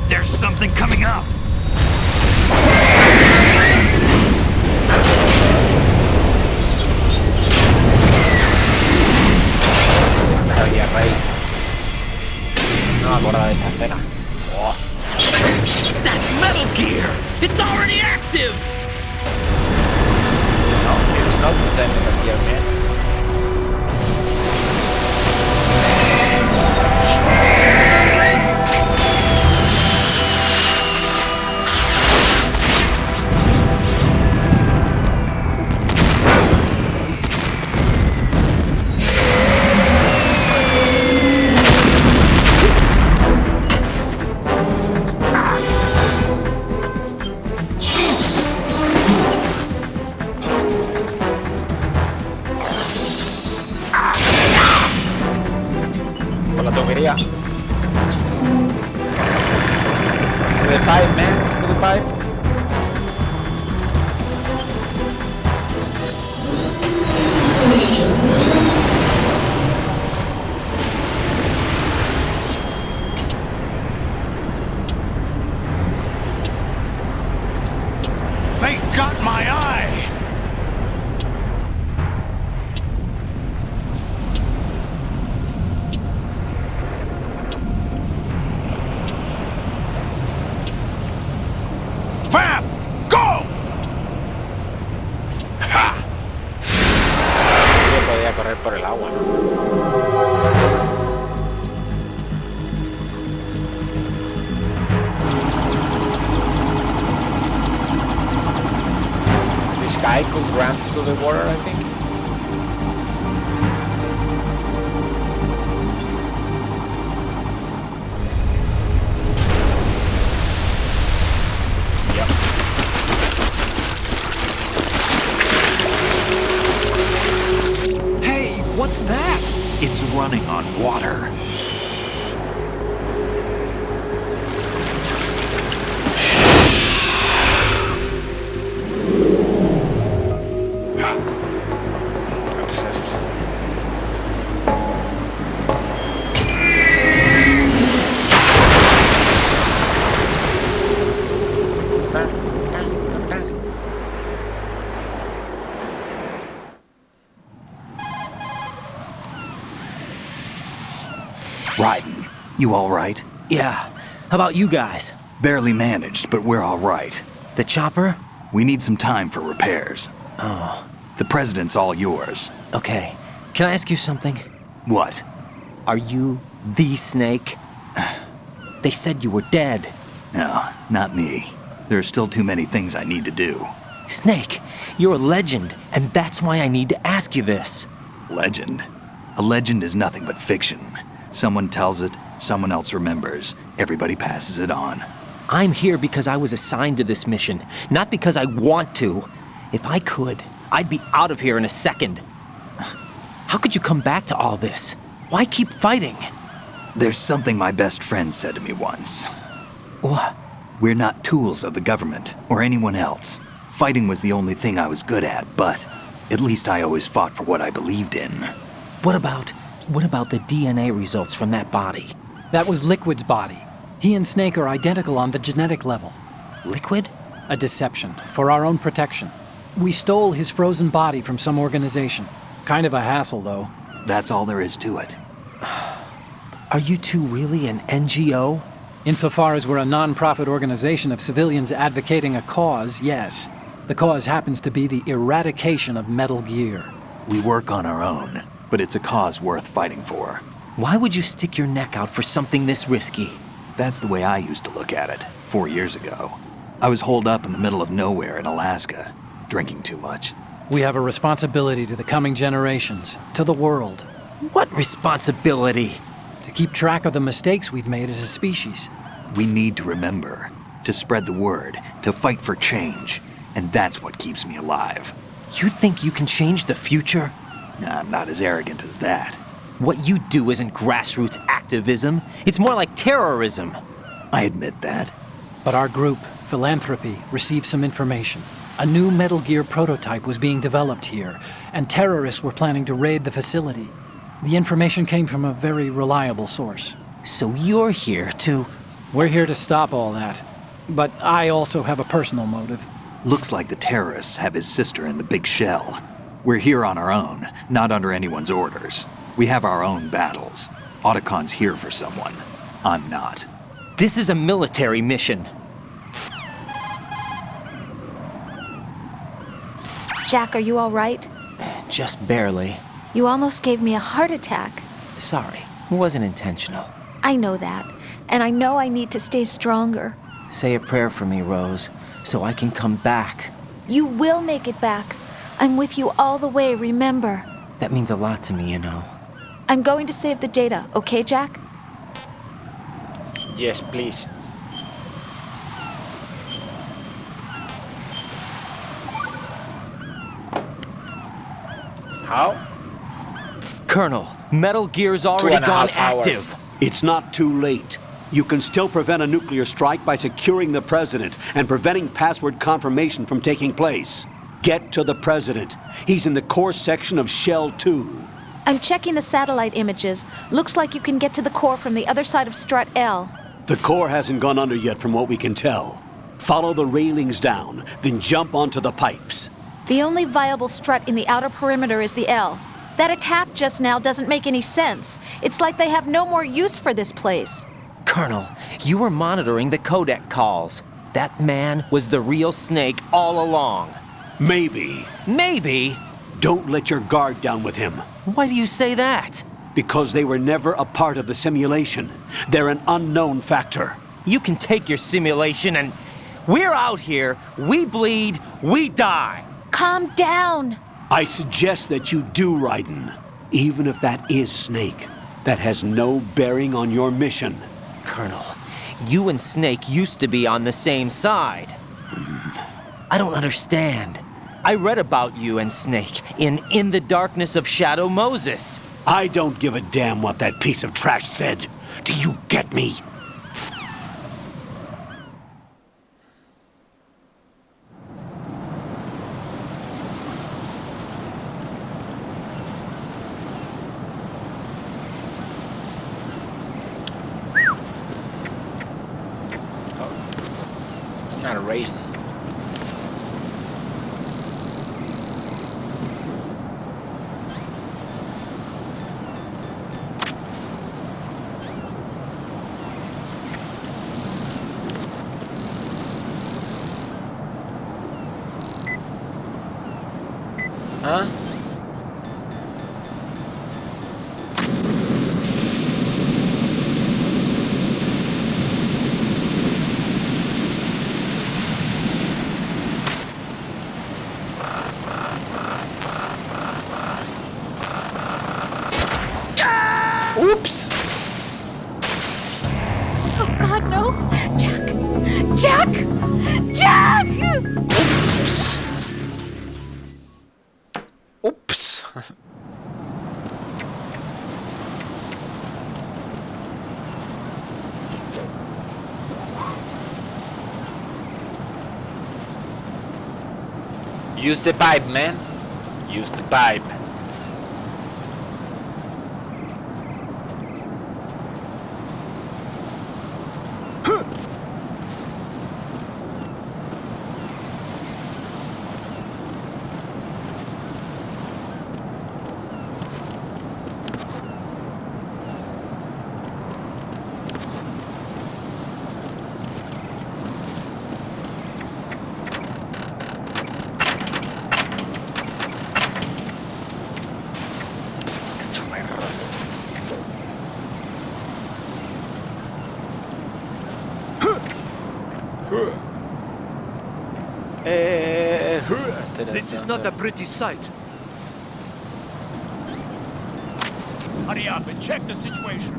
There's something coming up. Había rey. No me acordaba de esta escena. Oh. That's Metal Gear! It's already active! No, it's not the same Metal Gear, man. Por la tubería. Through the pipe, man. Through the pipe. They got my eye! Fab! Go! Ha! Yo podía correr por el agua, ¿no? This guy could run through the water, I think. Hey, what's that? It's running on water. Raiden, you all right? Yeah. How about you guys? Barely managed, but we're all right. The chopper? We need some time for repairs. Oh. The president's all yours. Okay. Can I ask you something? What? Are you the Snake? They said you were dead. No, not me. There are still too many things I need to do. Snake, you're a legend, and that's why I need to ask you this. Legend? A legend is nothing but fiction. Someone tells it, someone else remembers. Everybody passes it on. I'm here because I was assigned to this mission, not because I want to. If I could, I'd be out of here in a second. How could you come back to all this? Why keep fighting? There's something my best friend said to me once. What? We're not tools of the government or anyone else. Fighting was the only thing I was good at, but at least I always fought for what I believed in. What about the DNA results from that body? That was Liquid's body. He and Snake are identical on the genetic level. Liquid? A deception, for our own protection. We stole his frozen body from some organization. Kind of a hassle, though. That's all there is to it. Are you two really an NGO? Insofar as we're a non-profit organization of civilians advocating a cause, yes. The cause happens to be the eradication of Metal Gear. We work on our own, but it's a cause worth fighting for. Why would you stick your neck out for something this risky? That's the way I used to look at it, 4 years ago. I was holed up in the middle of nowhere in Alaska, drinking too much. We have a responsibility to the coming generations, to the world. What responsibility? To keep track of the mistakes we've made as a species. We need to remember, to spread the word, to fight for change, and that's what keeps me alive. You think you can change the future? Nah, I'm not as arrogant as that. What you do isn't grassroots activism. It's more like terrorism. I admit that. But our group, Philanthropy, received some information. A new Metal Gear prototype was being developed here, and terrorists were planning to raid the facility. The information came from a very reliable source. So you're here to... We're here to stop all that. But I also have a personal motive. Looks like the terrorists have his sister in the big shell. We're here on our own, not under anyone's orders. We have our own battles. Otacon's here for someone. I'm not. This is a military mission. Jack, are you all right? Just barely. You almost gave me a heart attack. Sorry, it wasn't intentional. I know that, and I know I need to stay stronger. Say a prayer for me, Rose, so I can come back. You will make it back. I'm with you all the way, remember? That means a lot to me, you know. I'm going to save the data, okay, Jack? Yes, please. How? Colonel, Metal Gear's already gone active. It's not too late. You can still prevent a nuclear strike by securing the president and preventing password confirmation from taking place. Get to the president. He's in the core section of Shell 2. I'm checking the satellite images. Looks like you can get to the core from the other side of Strut L. The core hasn't gone under yet from what we can tell. Follow the railings down, then jump onto the pipes. The only viable strut in the outer perimeter is the L. That attack just now doesn't make any sense. It's like they have no more use for this place. Colonel, you were monitoring the codec calls. That man was the real Snake all along. Maybe. Maybe? Don't let your guard down with him. Why do you say that? Because they were never a part of the simulation. They're an unknown factor. You can take your simulation and... We're out here, we bleed, we die. Calm down. I suggest that you do, Raiden. Even if that is Snake. That has no bearing on your mission. Colonel, you and Snake used to be on the same side. I don't understand. I read about you and Snake in the Darkness of Shadow Moses. I don't give a damn what that piece of trash said. Do you get me? Not a raisin. Oops! Oh God, no! Jack! Jack! Jack! Oops! Oops! Use the pipe, man. Use the pipe. This is not a pretty sight. Hurry up and check the situation.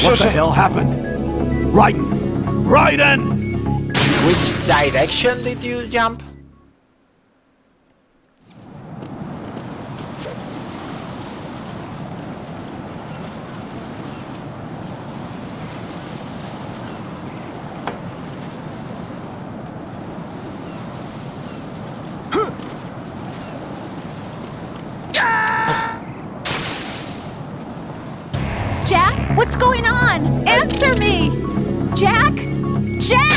What the hell happened? Raiden! Raiden! Which direction did you jump? Jack, what's going on? Answer me! Jack! Jack!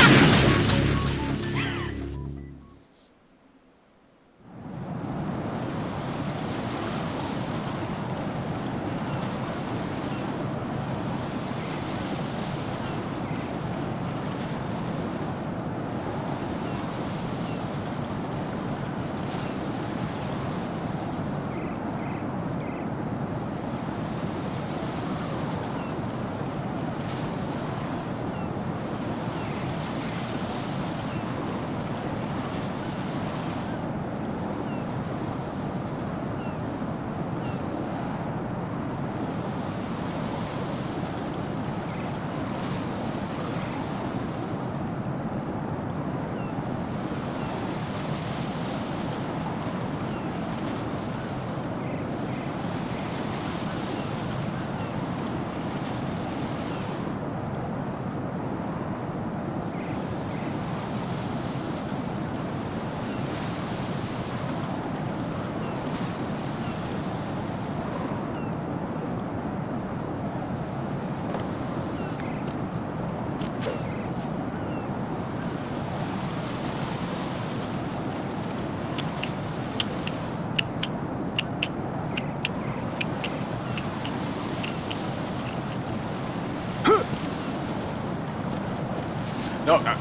No, no.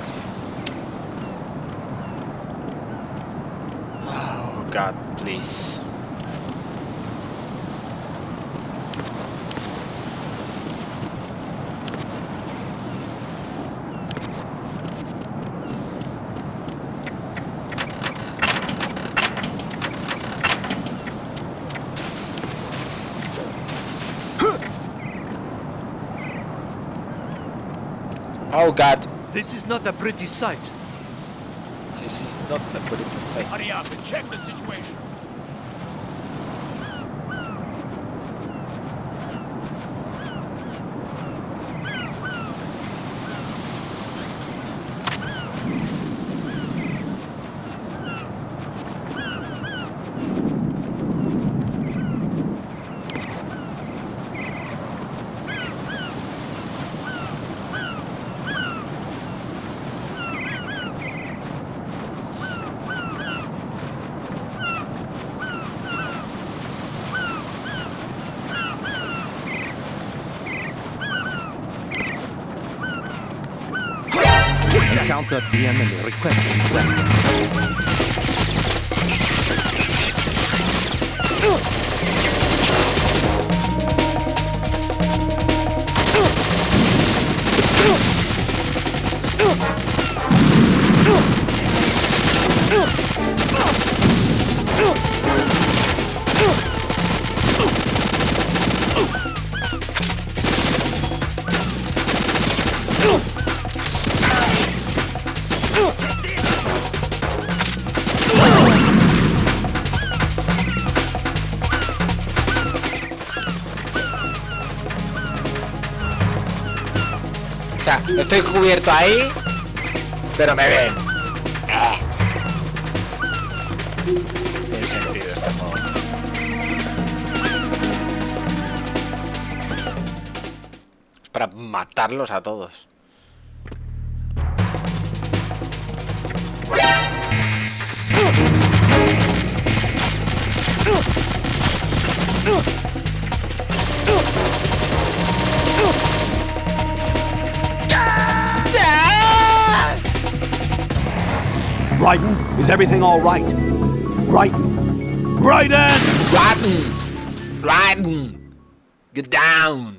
Oh God, please. Oh God. This is not a pretty sight. This is not a pretty sight. Hurry up and check the situation. Encounter the enemy requesting weapons. sea, estoy cubierto ahí, pero me ven. Tiene sentido este modo. Es para matarlos a todos. Raiden, is everything all right? Raiden! Raiden! Raiden! Raiden! Get down!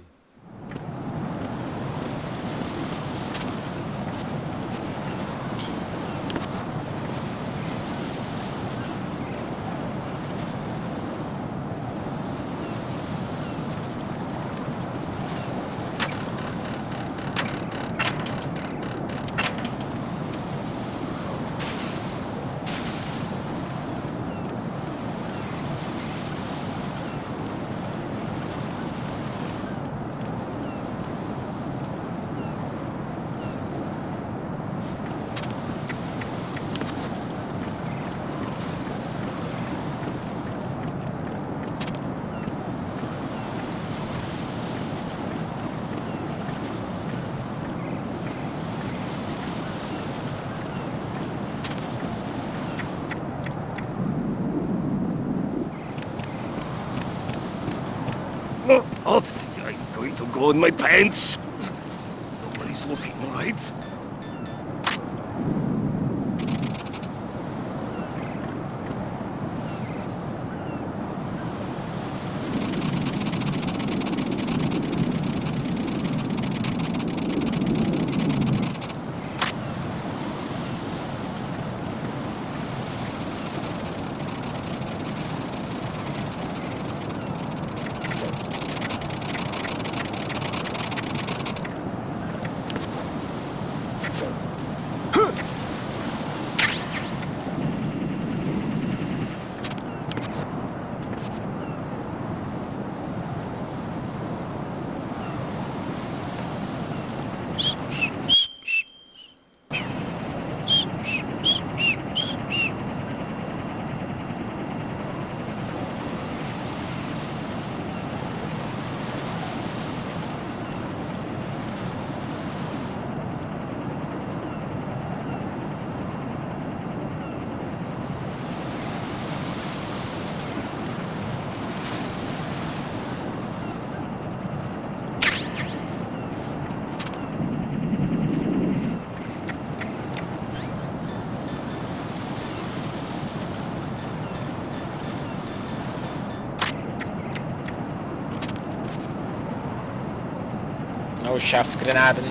What? I'm going to go in my pants. Nobody's looking, right? No Schaffgranaten.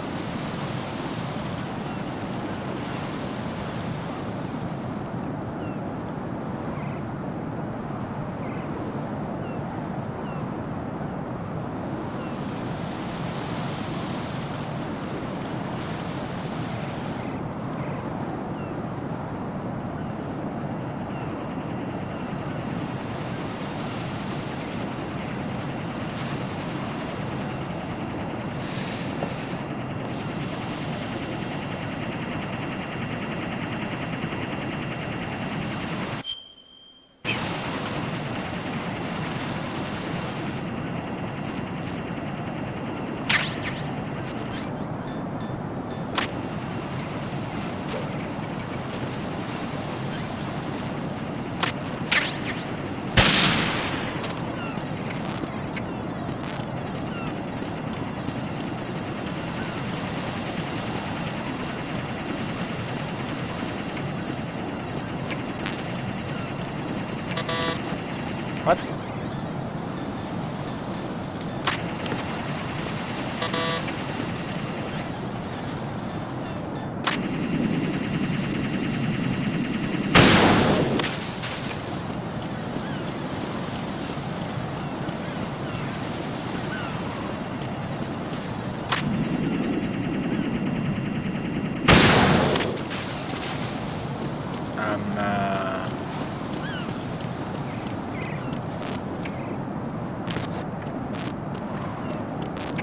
What?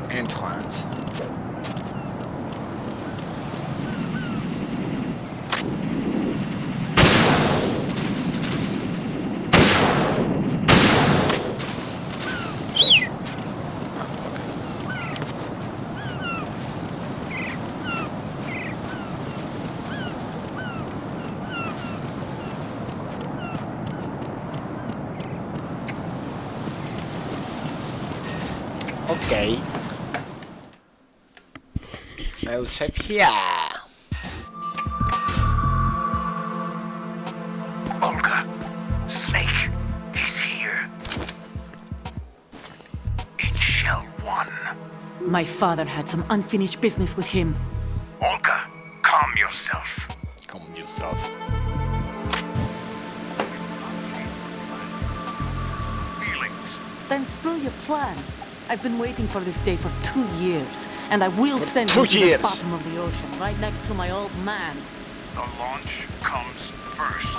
Entrance. Okay. I will save here. Olga, Snake, he's here. In Shell 1. My father had some unfinished business with him. Olga, calm yourself. Calm yourself. Feelings. Then screw your plan. I've been waiting for this day for 2 years, and I will send 2 you to years. the bottom of the ocean, right next to my old man. The launch comes first.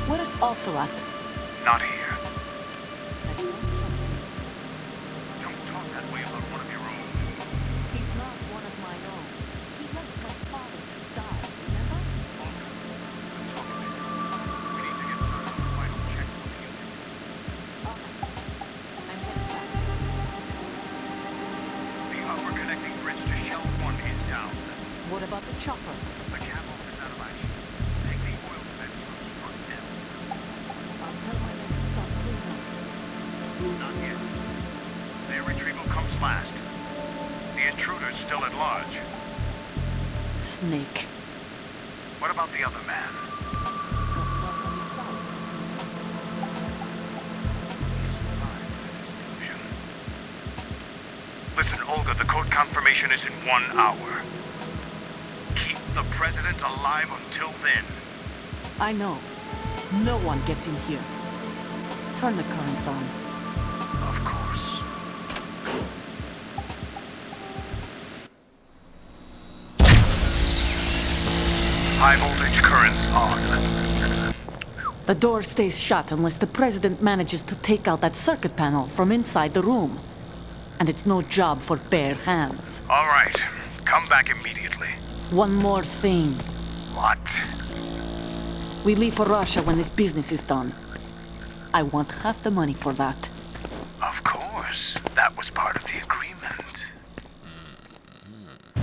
Where is Ocelot? Not here. Don't talk that way about one of your own. He's not one of my own. He left my father to die, remember? We need to get started on the final checks on the unit. I'm headed back. The upper connecting bridge to Shell 1 is down. What about the chopper? The camo is out of action. Take the oil fence from Strut L. I'll tell my men to stop cleaning up. Not yet. Their retrieval comes last. The intruder's still at large. Snake. What about the other man? He's got blood on his sides. He survived the explosion. Listen, Olga, the code confirmation is in 1 hour. Keep the president alive until then. I know. No one gets in here. Turn the currents on. Of course. High voltage currents on. The door stays shut unless the president manages to take out that circuit panel from inside the room. And it's no job for bare hands. All right. Come back immediately. One more thing. What? We leave for Russia when this business is done. I want half the money for that. Of course. That was part of the agreement.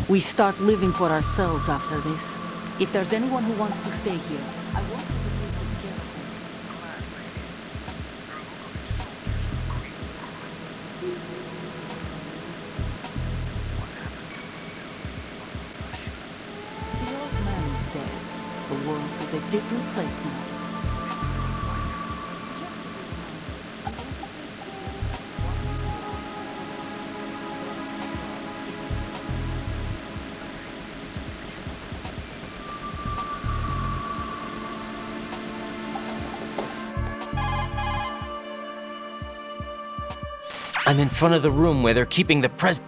We start living for ourselves after this. If there's anyone who wants to stay here, I want you to take good care of them. The old man is dead. The world is a different place now. I'm in front of the room where they're keeping the pres.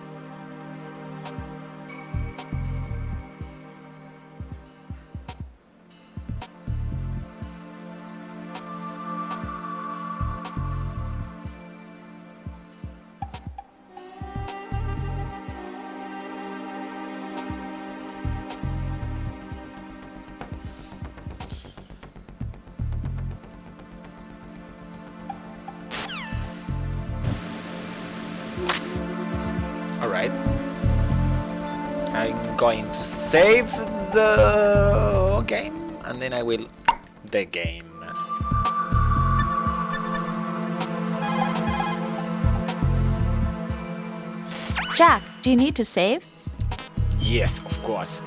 Alright. I'm going to save the game and then I will the game. Jack, do you need to save? Yes, of course.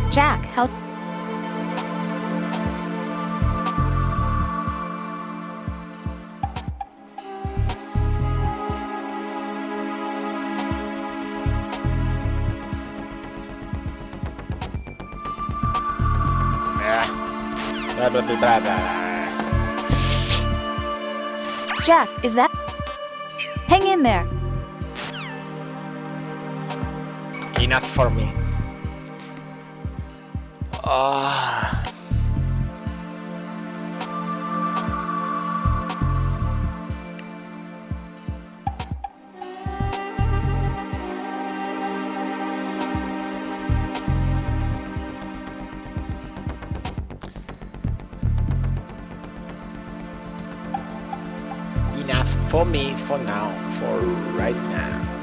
Jack, how... Blah, blah, blah, blah, blah. Jack, is that... Hang in there. Enough for me. Enough for me for now, for right now.